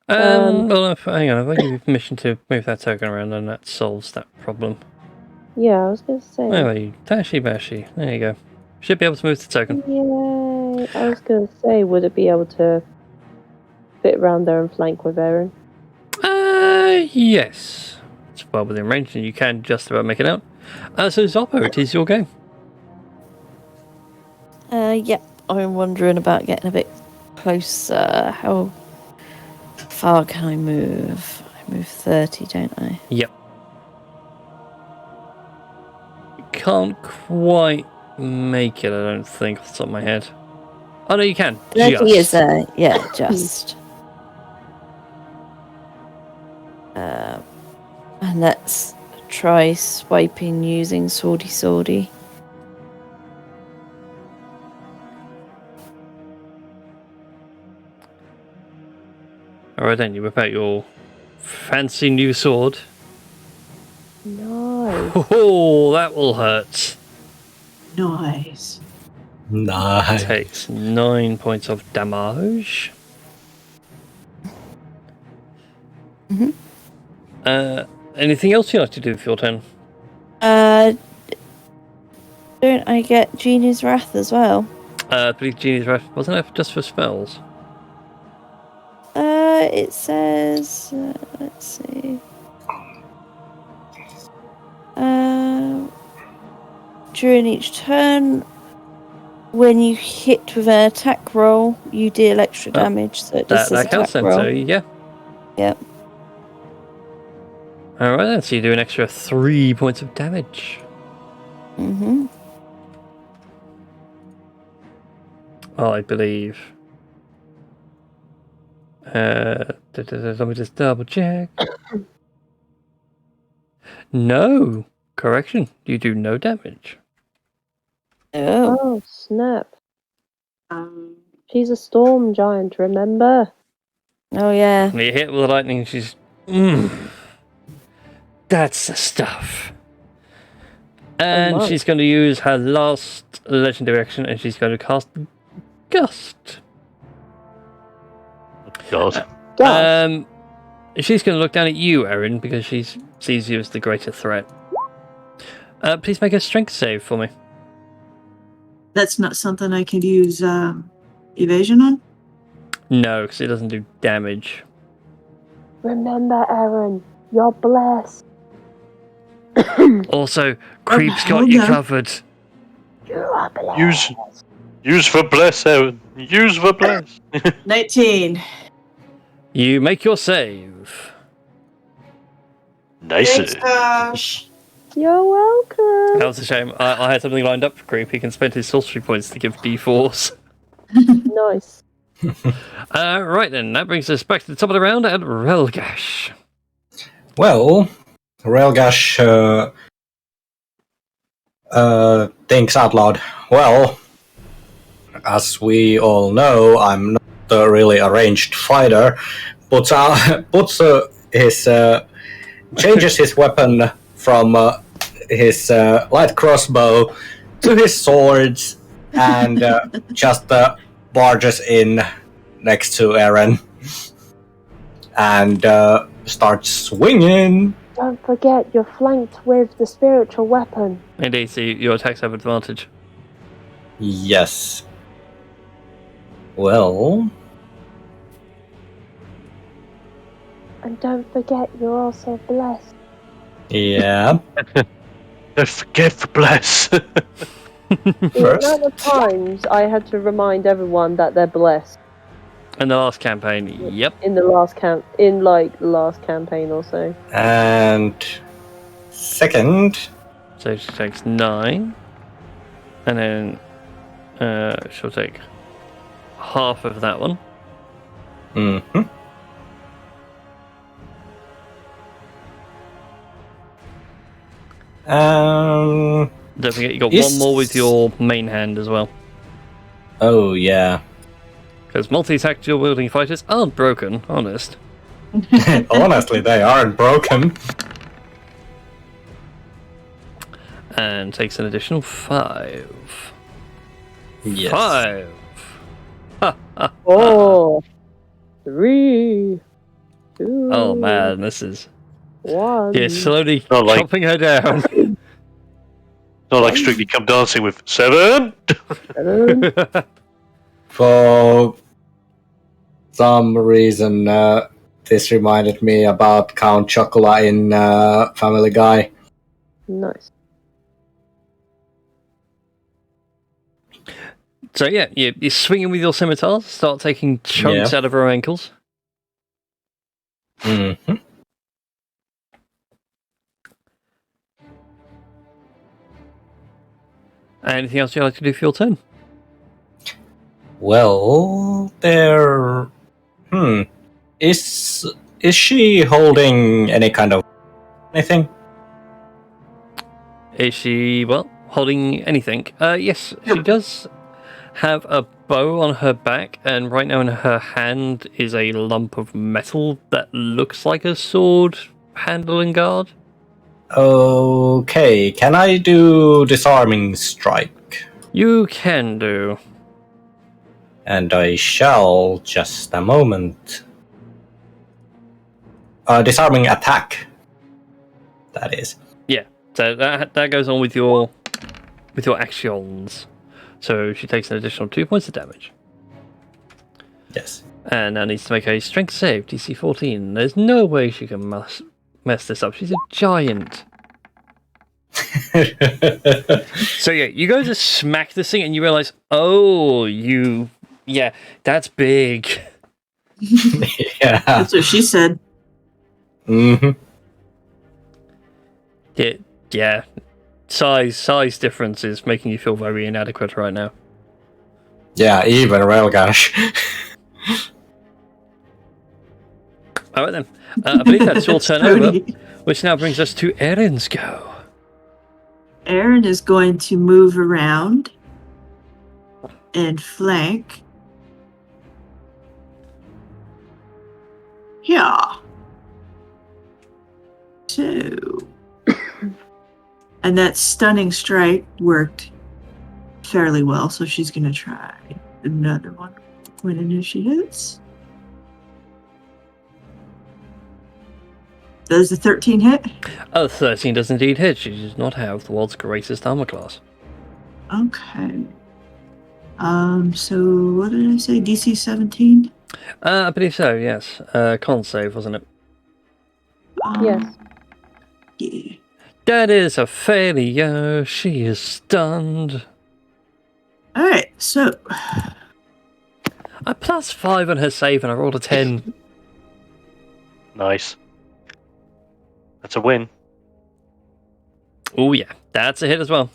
Well, hang on, if I give you permission to move that token around, then that solves that problem. Yeah, I was gonna say. There you Dashy Bashy. There you go. Should be able to move the token. Yay! I was gonna say, would it be able to fit around there and flank with Aaron? Yes. It's well within range, and you can just about make it out. So Zoppo, it is your game. Yep. I'm wondering about getting a bit closer. How far can I move? I move 30, don't I? Yep. Can't quite make it, I don't think, off the top of my head. Oh, no, you can. 30 Just. is yeah, just. And let's try swiping using Swordy. Alright then, you whip out your fancy new sword. Nice. Oh, that will hurt. Nice. Nice. Takes 9 points of damage. Anything else you like to do with your turn? Don't I get Genie's Wrath as well? I believe Genie's Wrath, wasn't it just for spells? It says, let's see. During each turn, when you hit with an attack roll, you deal extra damage. So it just says That counts attack then, roll. so yeah. Yep. Alright then, so you do an extra 3 points of damage. Mm-hmm. I believe. Let me just double check. No! Correction, you do no damage. Oh. Oh, snap. She's a storm giant, remember? Oh yeah. And you hit with the lightning, and she's, that's the stuff. And my. she's going to use her last legendary action, and she's going to cast Gust. God. Gosh. She's going to look down at you, Erin, because she sees you as the greater threat. Please make a strength save for me. That's not something I could use evasion on? No, because it doesn't do damage. Remember, Aaron, you're blessed. Also, Creep's got you covered. You are blessed. Use for bless, Aaron. Use for bless. 19. You make your save. Nice. Thanks, Josh. You're welcome. That was a shame. I had something lined up for Creep. He can spend his sorcery points to give D4s. Nice. Right then, that brings us back to the top of the round at Relgash. Well, Relgash thinks out loud. Well, as we all know, I'm not a really a ranged fighter. Changes his weapon from his light crossbow to his swords and just barges in next to Aaron and starts swinging. Don't forget, you're flanked with the spiritual weapon. Indeed, so your attacks have advantage. Yes. Well, And don't forget, you're also blessed. yeah. Don't forget the bless. The First, amount of times I had to remind everyone that they're blessed In the last campaign, yep. in the last last campaign or so. and second, So she takes 9. And then she'll take half of that one. mm-hmm. Don't forget you got one more with your main hand as well. Oh yeah. Because multi-attack dual wielding fighters aren't broken, honest. Honestly, they aren't broken. And takes an additional 5. Yes. 5. Oh, 3, 2. Oh man, this is 1. slowly Not like- chopping her down. Not like Strictly Come Dancing with 7. For some reason, this reminded me about Count Chocula in Family Guy. Nice. So yeah, you're swinging with your scimitars, start taking chunks out of her ankles. Mm-hmm. Anything else you'd like to do for your turn? Well, there. Is she holding any kind of anything? Is she, holding anything? Yes, she does have a bow on her back, and right now in her hand is a lump of metal that looks like a sword handle and guard. Okay, can I do disarming strike? You can do. And I shall, just a moment. Disarming attack. That is. Yeah, so that goes on with your actions. So she takes an additional 2 points of damage. Yes. And now needs to make a strength save, DC 14. There's no way she can mess this up. She's a giant. So yeah, you go to smack this thing and you realize, that's big. Yeah. That's what she said. Mm-hmm. Yeah. Size difference is making you feel very inadequate right now. Yeah, even Relgash. Alright then. I believe that's your turn over, which now brings us to Erin's go. Aaron is going to move around and flank Yeah. So. And that stunning strike worked fairly well, so she's going to try another one. When initiates. Does the 13 hit? Oh, 13 does indeed hit. She does not have the world's greatest armor class. Okay. So what did I say? DC 17? I believe so, yes. Con save, wasn't it? Yes. Yeah. That is a failure. She is stunned. Alright, so A +5 on her save and I rolled a 10. Nice. That's a win. Oh yeah, that's a hit as well.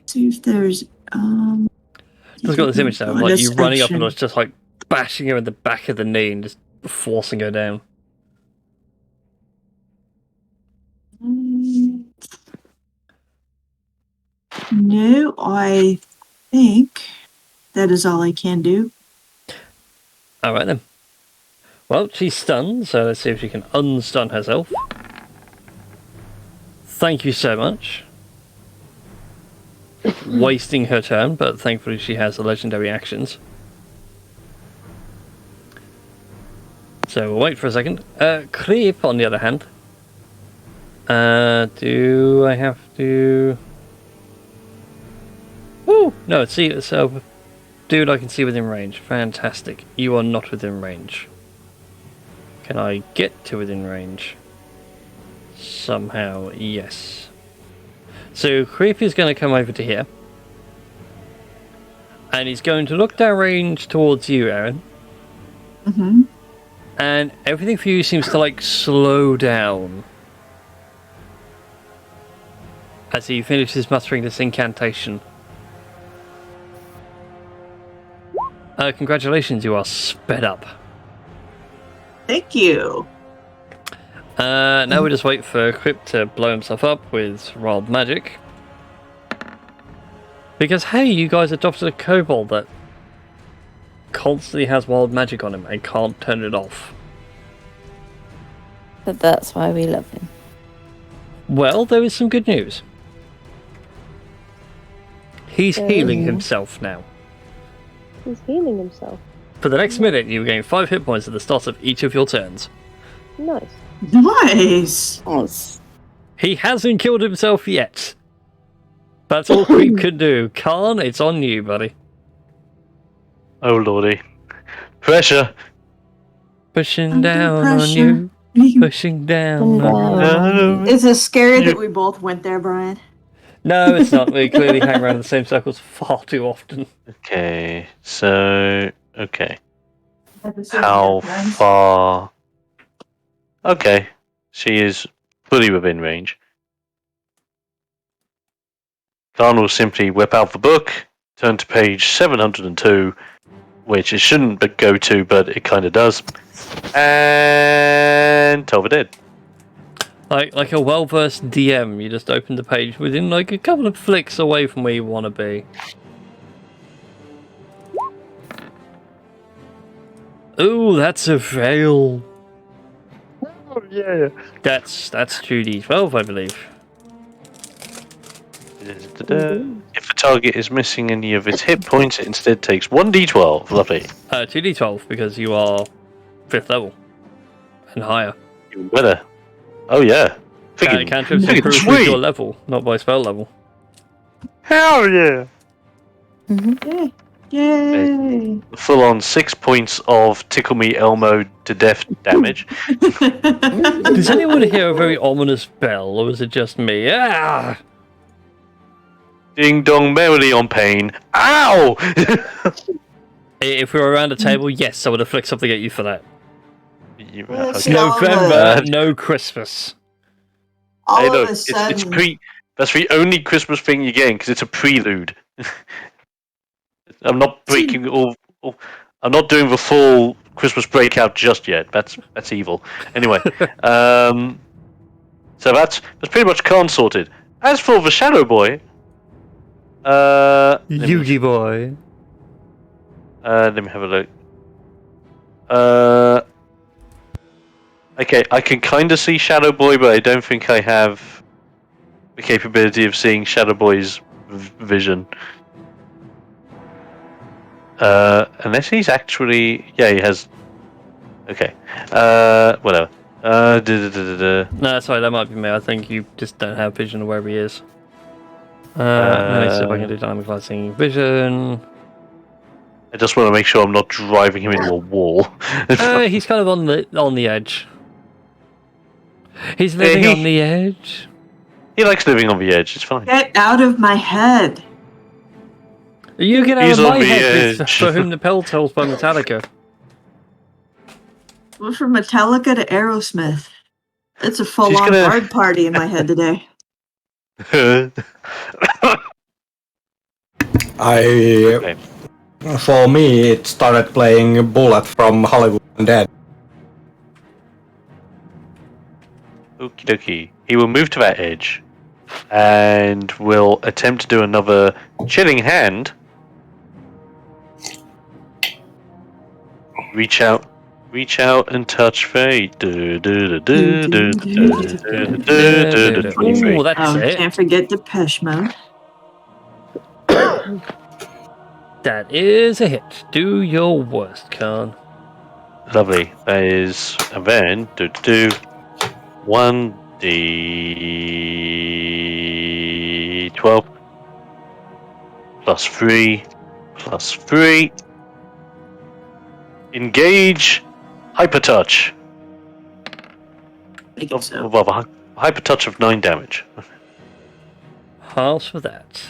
see if there's Just got this image now of like you running up and bonus it's just like bashing her in the back of the knee and just forcing her down. action. No, I think that is all I can do. Alright then. Well, she's stunned, so let's see if she can unstun herself. Thank you so much. Wasting her turn, but thankfully she has the legendary actions. So we'll wait for a second. Creep, on the other hand. Do I have to... Ooh, no, see, so... Dude, I can see within range. Fantastic. You are not within range. Can I get to within range? Somehow, yes. So Creep is going to come over to here. And he's going to look down range towards you, Aaron. Mm-hmm. And everything for you seems to, like, slow down. As he finishes muttering this incantation. Congratulations, you are sped up. Thank you. Now we just wait for Crip to blow himself up with wild magic. Because, hey, you guys adopted a kobold that constantly has wild magic on him and can't turn it off. But that's why we love him. Well, there is some good news. He's healing himself now. He's healing himself. For the next minute, you gain 5 hit points at the start of each of your turns. Nice. Nice. Yes. He hasn't killed himself yet. That's all Creep can do. Khan, it's on you, buddy. Oh lordy. Pressure! Pushing Under down on pressure. you. Pushing down on you. Is it scary that we both went there, Brian? No, it's not. We clearly hang around in the same circles far too often. Okay, so... Okay. How far... Okay, she is fully within range. Khan will simply whip out the book, turn to page 702, which it shouldn't go to, but it kind of does, and tell the dead. Like a well-versed DM, you just open the page within like a couple of flicks away from where you want to be. Ooh, that's a fail. Oh yeah. That's 2d12, I believe. If the target is missing any of its hit points, it instead takes 1d12. Lovely. 2d12 because you are 5th level and higher. Even better. Oh yeah. Cantrips improve with sweet. your level, not by spell level. Hell yeah. Yay. Yay. Full on 6 points of Tickle Me Elmo to death damage. Does anyone hear a very ominous bell, or is it just me? Ah! Ding dong merrily on pain. Ow! If we were around a table, yes, I would have flicked something at you for that. Yes, Okay. all of November, no Christmas. All Hey, of look, a sudden, it's that's the only Christmas thing you're getting because it's a prelude. I'm not breaking I'm not doing the full Christmas breakout just yet. That's evil. Anyway, so that's pretty much Khan sorted. As for the Shadow Boy, Yugi boy. let me have a look. Okay, I can kind of see Shadow Boy, but I don't think I have the capability of seeing Shadow Boy's vision. Unless he's actually... Yeah, he has... Okay. Whatever. No, sorry, that might be me. I think you just don't have vision of where he is. Let me see if I can do dynamic lighting vision. I just want to make sure I'm not driving him into a wall. He's kind of on the edge. He's living on the edge. He likes living on the edge, it's fine. Get out of my head. You get out He's of on my the head, edge. for whom the bell tolls by Metallica. Went from Metallica to Aerosmith. It's a full-on gonna- hard party in my head today. I, for me, it started playing Bullet from Hollywood Undead. Okie dokie. He will move to that edge and will attempt to do another chilling hand. Reach out and touch fate. 23. Ooh, that's Oh, it. can't forget Depeche Mode. That is a hit. Do your worst, Khan. Lovely. That is, and then 1d12 plus 3 plus 3. Engage hyper touch. Make it so. Of a hyper touch of 9 damage. Pass for that.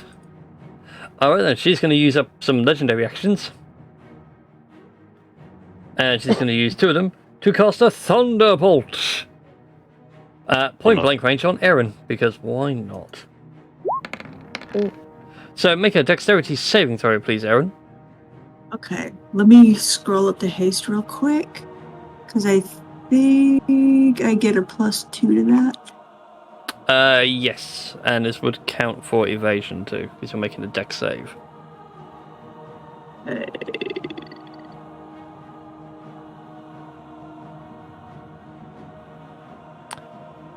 Alright then, she's going to use up some legendary actions. And she's going to use 2 of them to cast a Thunderbolt. Point blank range on Aaron, because why not? So make a dexterity saving throw, please, Aaron. Okay, let me scroll up to haste real quick. Because I think I get a +2 to that. Yes, and this would count for evasion too, because you're making a dex save.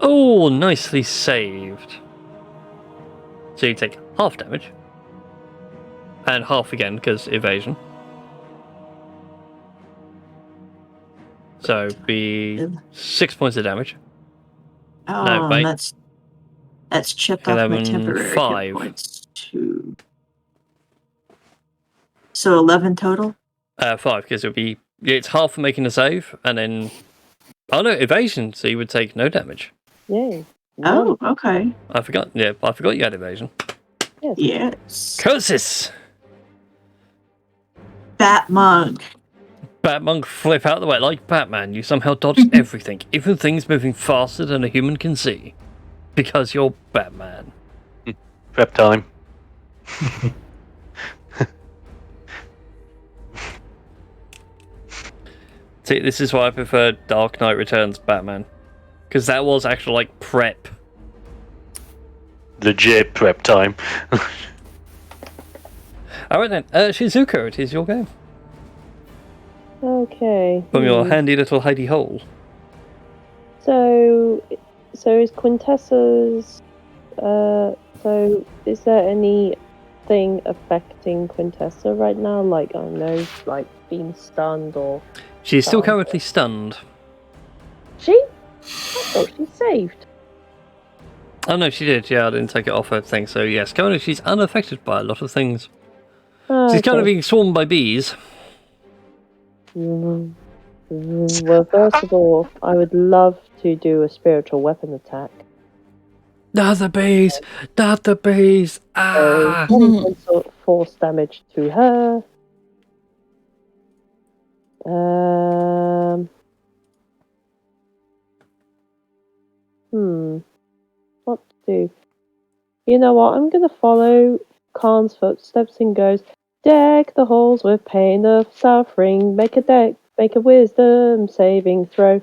Oh, nicely saved. So you take half damage. And half again, because evasion. So be 6 points of damage. Oh, No, wait. that's chipped off my 11, temporary 5. hit points. 2. So 11 total? 5, because it's half for making a save, and then... Oh no, evasion, so you would take no damage. Yay. Oh, okay. I forgot you had evasion. Yes. Curses! Bat Monk. Batmonk, flip out the way like Batman. You somehow dodged everything, even things moving faster than a human can see. Because you're Batman. Prep time. See, this is why I prefer Dark Knight Returns Batman. Because that was actually like prep. Legit prep time. Alright then, Shizuka, it is your game. Okay. From your handy little hidey hole. So is Quintessa's... so is there anything affecting Quintessa right now? Like, I don't know, like being stunned or... She's still currently stunned. She? I thought she saved. Oh no, she did, yeah, I didn't take it off her thing, so yes, currently she's unaffected by a lot of things. She's kind of being swarmed by bees. Well, first of all, I would love to do a spiritual weapon attack. Not the bees! Not the bees! Ah! 10 points of force damage to her. What to do? You know what? I'm gonna follow Khan's footsteps and goes, deck the halls with pain of suffering. Make a wisdom saving throw.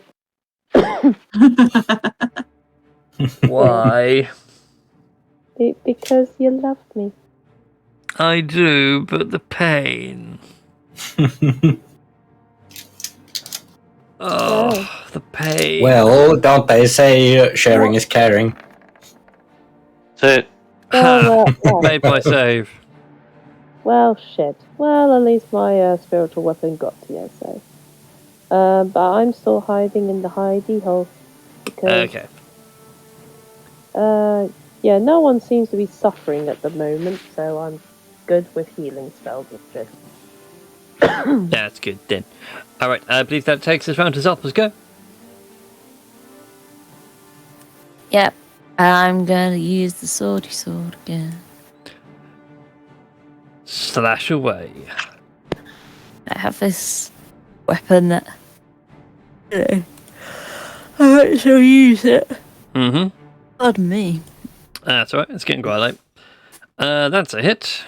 Why? Because you loved me. I do, but the pain. Oh, the pain. Well, don't they say sharing is caring? So, Ha! Made my save. Well, shit. Well, at least my spiritual weapon got to you, so. But I'm still hiding in the hidey hole. Because, Okay. yeah, no one seems to be suffering at the moment, so I'm good with healing spells and shit. That's good then. Alright, I believe that takes us round to Zalpa's go. Yep. I'm gonna use the swordy sword again. Slash away. I have this weapon that, you know, I might still use it. Mm-hmm. Pardon me. That's alright, it's getting quite late. That's a hit.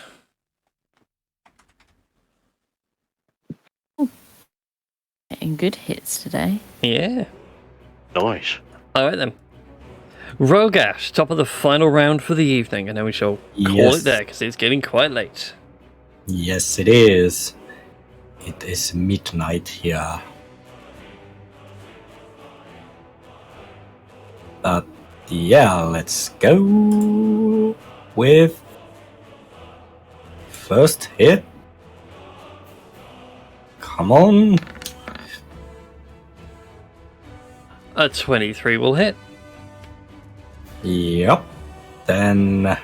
Getting good hits today. Yeah. nice. Alright then. Rogash, top of the final round for the evening, and then we shall call it there, because it's getting quite late. Yes, it is. It is midnight here. But yeah, let's go with first hit. Come on. A 23 will hit. Yep. Then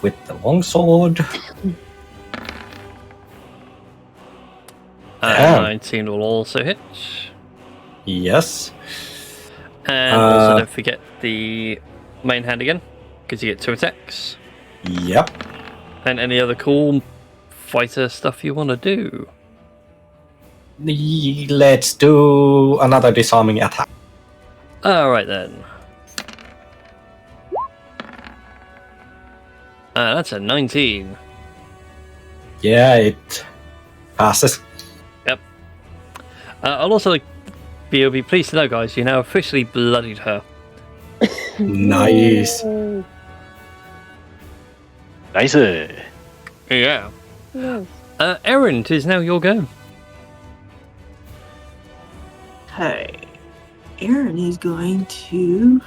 with the longsword. Damn. 19 will also hit. Yes. And also don't forget the main hand again, because you get 2 attacks. Yep. And any other cool fighter stuff you want to do. Let's do another disarming attack. Alright then. That's a 19. Yeah, it passes. Yep. I'll also be pleased to know, guys, you now officially bloodied her. Nice. Yay. Nice. Yeah. Nice. Erin, it is now your go. Okay. Aaron is going to.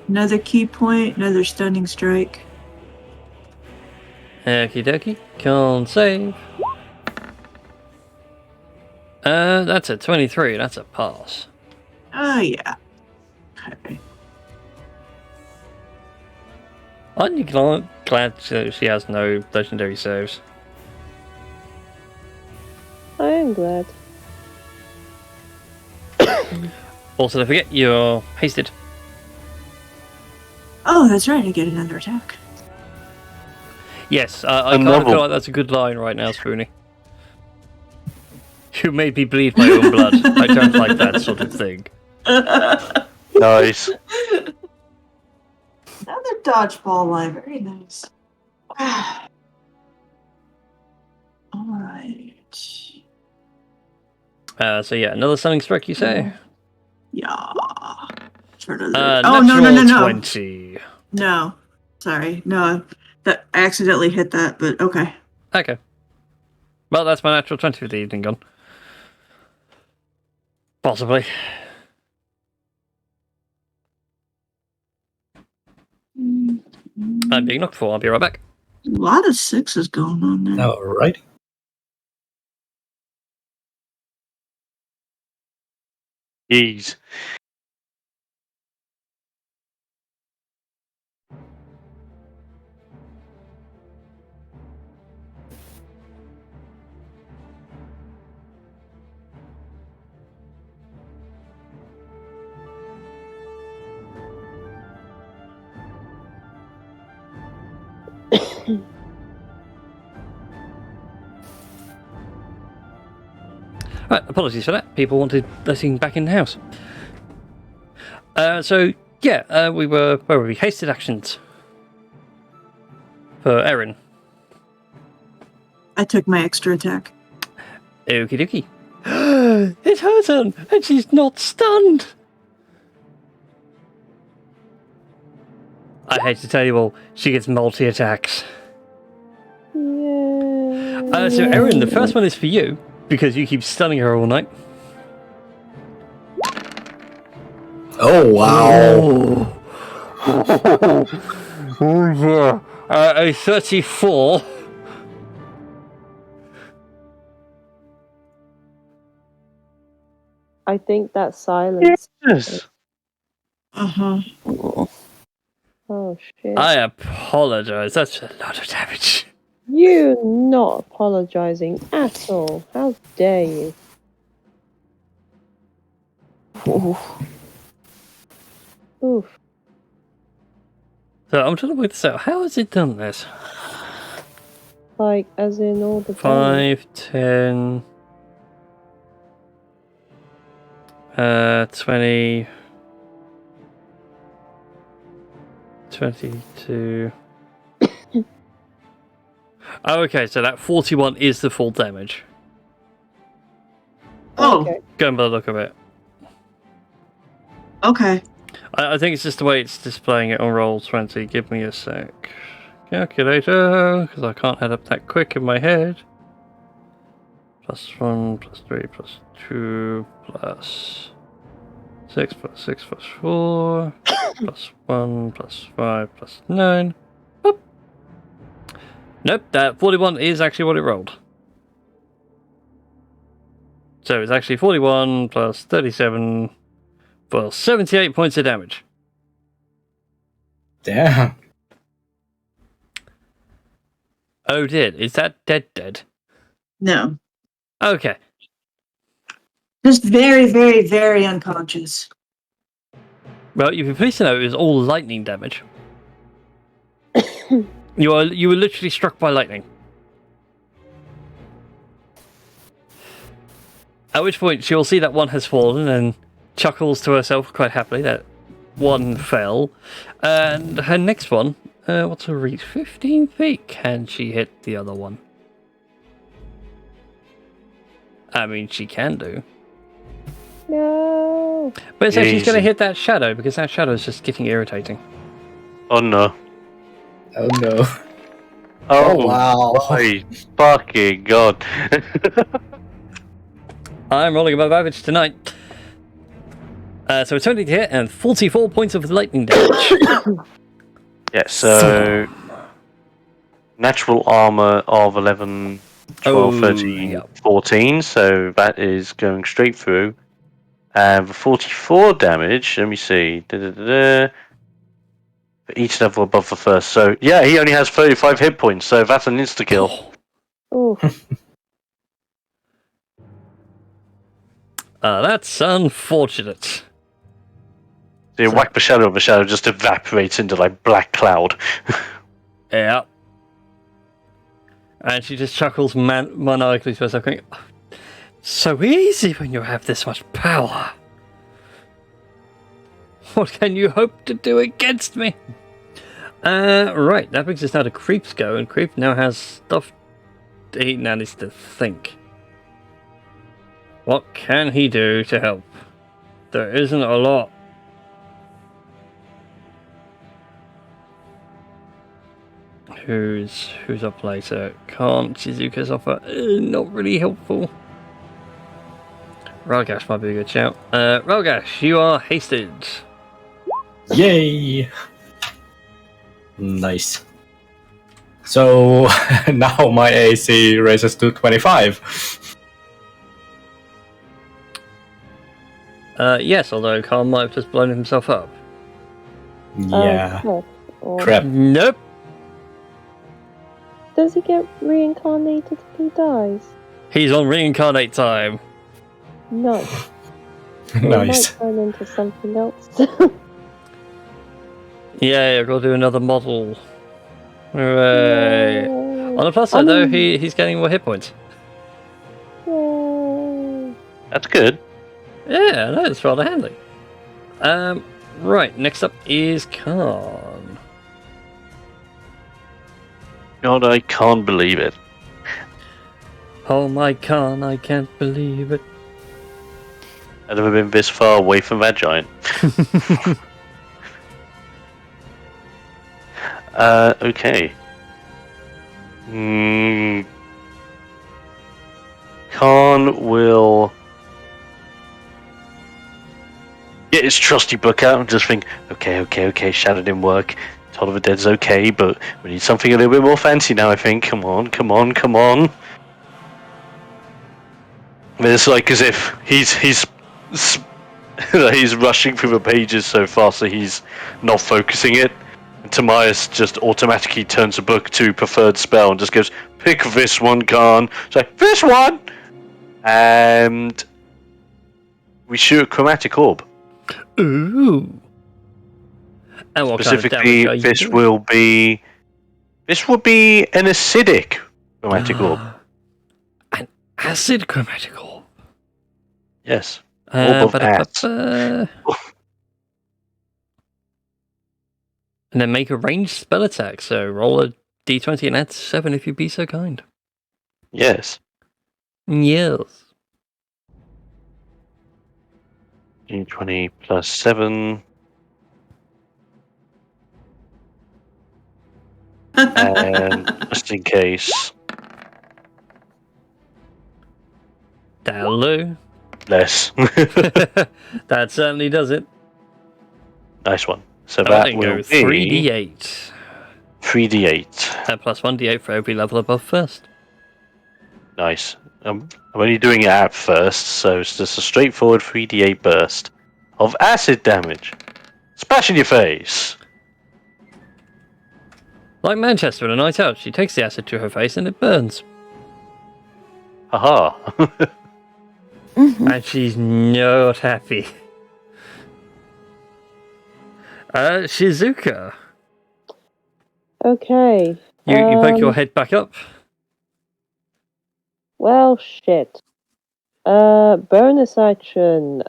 Another key point, another stunning strike. Okie dokie. Con save. That's a 23. That's a pass. Oh yeah. Okay. Aren't you glad she has no legendary saves? I am glad. Also, don't forget, you're hasted. Oh, that's right. I get another attack. Yes, I kind of Another. feel like that's a good line right now, Spoony. You made me bleed my own blood. I don't like that sort of thing. Nice. Another dodgeball line. Very nice. All right. So yeah, another stunning strike, you say? Yeah. For another. Natural No. 20. No. Sorry. No. That I accidentally hit that, but okay. Okay. Well, that's my natural 20 for the evening gone. Possibly. I'm being knocked for. I'll be right back. A lot of sixes going on there. Alright. Jeez. Right, apologies for that. People wanted letting back in the house. So yeah, we were where were we? Hasted actions for Erin. I took my extra attack. Okie dokie. It's her turn, and she's not stunned. I hate to tell you all, she gets multi-attacks. Yeah. So Erin, the first one is for you, because you keep stunning her all night. Oh, wow. Oh, yeah. A 34. I think that silence. Yes. Uh-huh. Oh shit. I apologize. That's a lot of damage. You not apologizing at all. How dare you? Oof. So I'm trying to work this out. How has it done this? Like, as in all the time. 5, 10, 20, 22. Oh, okay, so that 41 is the full damage. Oh, Okay. Going by the look of it. okay. I think it's just the way it's displaying it on Roll20. Give me a sec. Calculator, because I can't add up that quick in my head. +1, +3, +2, +6, +6, +4, +1, +5, +9. Boop. Nope, that 41 is actually what it rolled. So it's actually 41 plus 37 for 78 points of damage. Damn. Oh dear, is that dead? No. Okay. Just very, very, very unconscious. Well, you'd be pleased to know it was all lightning damage. You were literally struck by lightning. At which point she'll see that one has fallen and chuckles to herself quite happily that one fell. And her next one, what's her reach? 15 feet. Can she hit the other one? I mean, she can do. No. But so she's going to Easy. hit that shadow because that shadow is just getting irritating. Oh no. Oh, no. Oh, wow. my fucking god. I'm rolling above average tonight. So it's 20 to hit and 44 points of lightning damage. Yeah, so natural armor of 11, 12, Oh, 13, yeah. 14, so that is going straight through. And for 44 damage, let me see. For each level above the first. So, yeah, he only has 35 hit points, so that's an insta-kill. Oof. That's unfortunate. So you whack the shadow just evaporates into, like, black cloud. Yeah. And she just chuckles maniacally to herself, going, "Oh, so easy when you have this much power. What can you hope to do against me?" Right, that brings us now to Creep's go, and Creep now has stuff he now needs to think. What can he do to help? There isn't a lot. Who's up later? Can't Shizuka's offer? Not really helpful. Ralgash might be a good shout. Ralgash, you are hasted. Yay! Nice. So now my AC raises to 25. Yes, although Carl might have just blown himself up. Yeah. Or Crap. Nope. does he get reincarnated if he dies? He's on reincarnate time. No. He Nice. might turn into something else. Yeah, I've got to do another model. Hooray. On the plus side, though, he's getting more hit points. Yay. That's good. Yeah, no, it's rather handy. Right, next up is Khan. God, I can't believe it. Oh my Khan, I can't believe it. I've never been this far away from that giant. Okay. Khan will get his trusty book out and just think, okay, Shadow didn't work. Toll of the Dead's okay, but we need something a little bit more fancy now, I think. Come on. It's like as if he's rushing through the pages so fast that he's not focusing it. And Tamias just automatically turns the book to preferred spell and just goes, pick this one, Khan. It's like, this one! And we shoot a chromatic orb. Ooh. And what kind of Specifically, damage are you this doing? will be an acidic chromatic orb. An acid chromatic orb. Yes. Orb of acid. And then make a ranged spell attack. So roll a d20 and add 7 if you'd be so kind. Yes. Yes. D20 plus 7. And just in case, That'll do. less. That certainly does it. Nice one. So That that then will go be 3d8. 3d8. And plus 1d8 for every level above first. Nice. I'm only doing it at first, so it's just a straightforward 3d8 burst of acid damage. Splash in your face. Like Manchester on a night out, she takes the acid to her face and it burns. Haha. And she's not happy. Shizuka. Okay. You poke your head back up. Well, shit. Bonus action.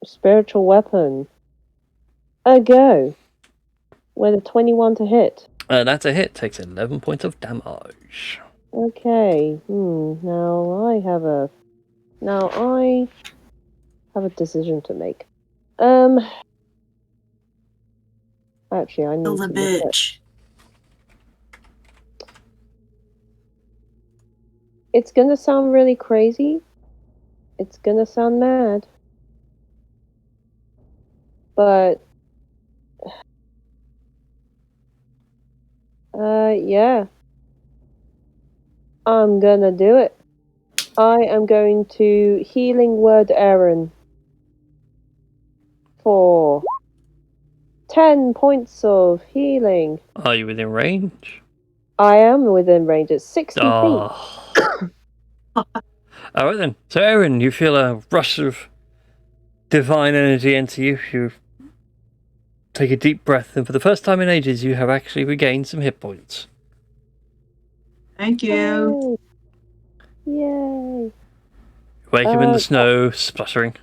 Spiritual weapon. A go. With a 21 to hit. That's a hit. Takes 11 points of damage. Okay. Now I have a decision to make. Actually, I need Kill to the look at... bitch. It's gonna sound really crazy. It's gonna sound mad. But... yeah. I'm gonna do it. I am going to Healing Word Aaron for 10 points of healing. Are you within range? I am within range. It's 60 feet. Oh. Alright then. So Erin, you feel a rush of divine energy enter you. You take a deep breath, and for the first time in ages, you have actually regained some hit points. Thank you. Yay! Wake him in the snow, spluttering.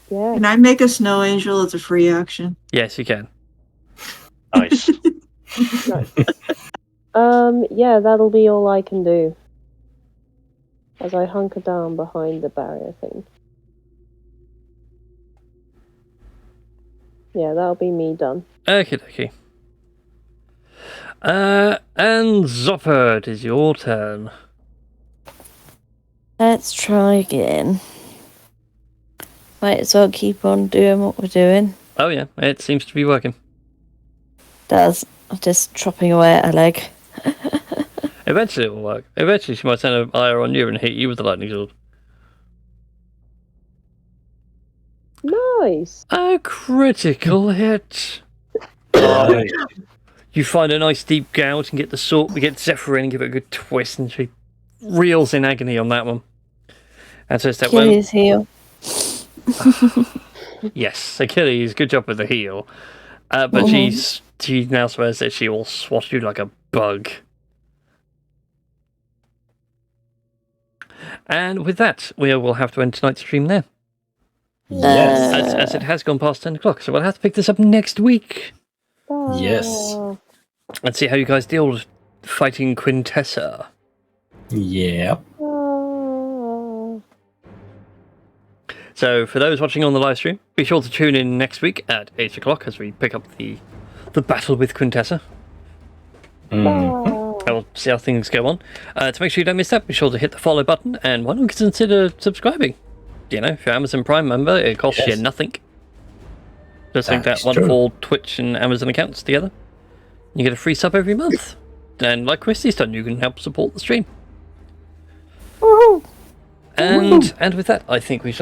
Yeah. Can I make a snow angel as a free action? Yes, you can. Nice. Yeah, that'll be all I can do. As I hunker down behind the barrier thing. Yeah, that'll be me done. Okie dokie. And Zopper, it is your turn. Let's try again. Might as well keep on doing what we're doing. Oh yeah, it seems to be working. Does. Just chopping away at her leg. Eventually it will work. Eventually she might send an ire on you and hit you with the lightning sword. Nice! A critical hit. Nice. You find a nice deep gouge and get the sword. We get Zephyr in and give it a good twist, and she reels in agony on that one. And says that Achilles heel. yes, Achilles, good job with the heel. But she now swears that she will swat you like a bug. And with that, we will have to end tonight's stream there. Yes. As it has gone past 10 o'clock, so we'll have to pick this up next week. Yes. And see how you guys deal with fighting Quintessa. Yep. So So for those watching on the live stream, be sure to tune in next week at 8 o'clock as we pick up the battle with Quintessa. Oh. I'll see how things go on. To make sure you don't miss that, be sure to hit the follow button, and why not consider subscribing? You know, if you're Amazon Prime member, it costs you nothing. Just link that wonderful Twitch and Amazon accounts together. You get a free sub every month. And like Christy's done, you can help support the stream. Woohoo! And with that, I think we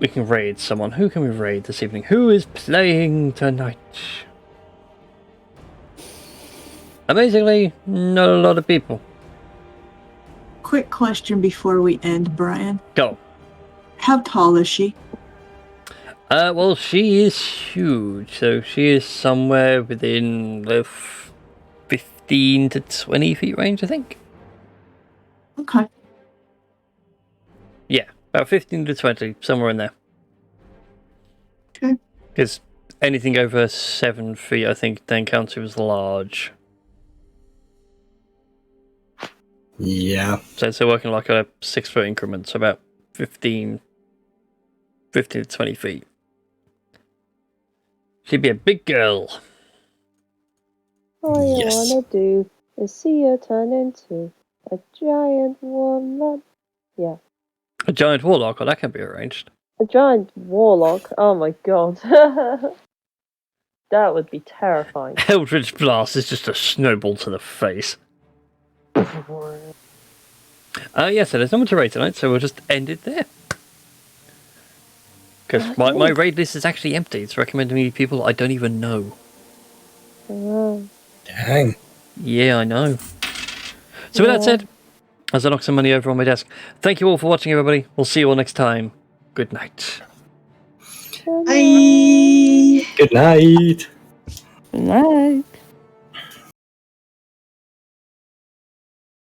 can raid someone. Who can we raid this evening? Who is playing tonight? Amazingly, not a lot of people. Quick question before we end, Brian. Go. How tall is she? Well, she is huge, so she is somewhere within the 15 to 20 feet range, I think. Okay. Yeah, about 15 to 20, somewhere in there. Okay. Because anything over 7 feet, I think, then counts as large. Yeah. So it's working like a 6 foot increment, so about 15 to 20 feet. She'd be a big girl. All Yes. you wanna do is see her turn into a giant woman. Yeah. A giant warlock, well, that can be arranged. A giant warlock? Oh my god. That would be terrifying. Eldritch Blast is just a snowball to the face. So there's no one to raid tonight, so we'll just end it there. Because my raid list is actually empty. It's recommending me people I don't even know. Dang. Yeah, I know. So with that said, as I knock some money over on my desk, thank you all for watching, everybody. We'll see you all next time. Good night. Bye. Good night. Good night.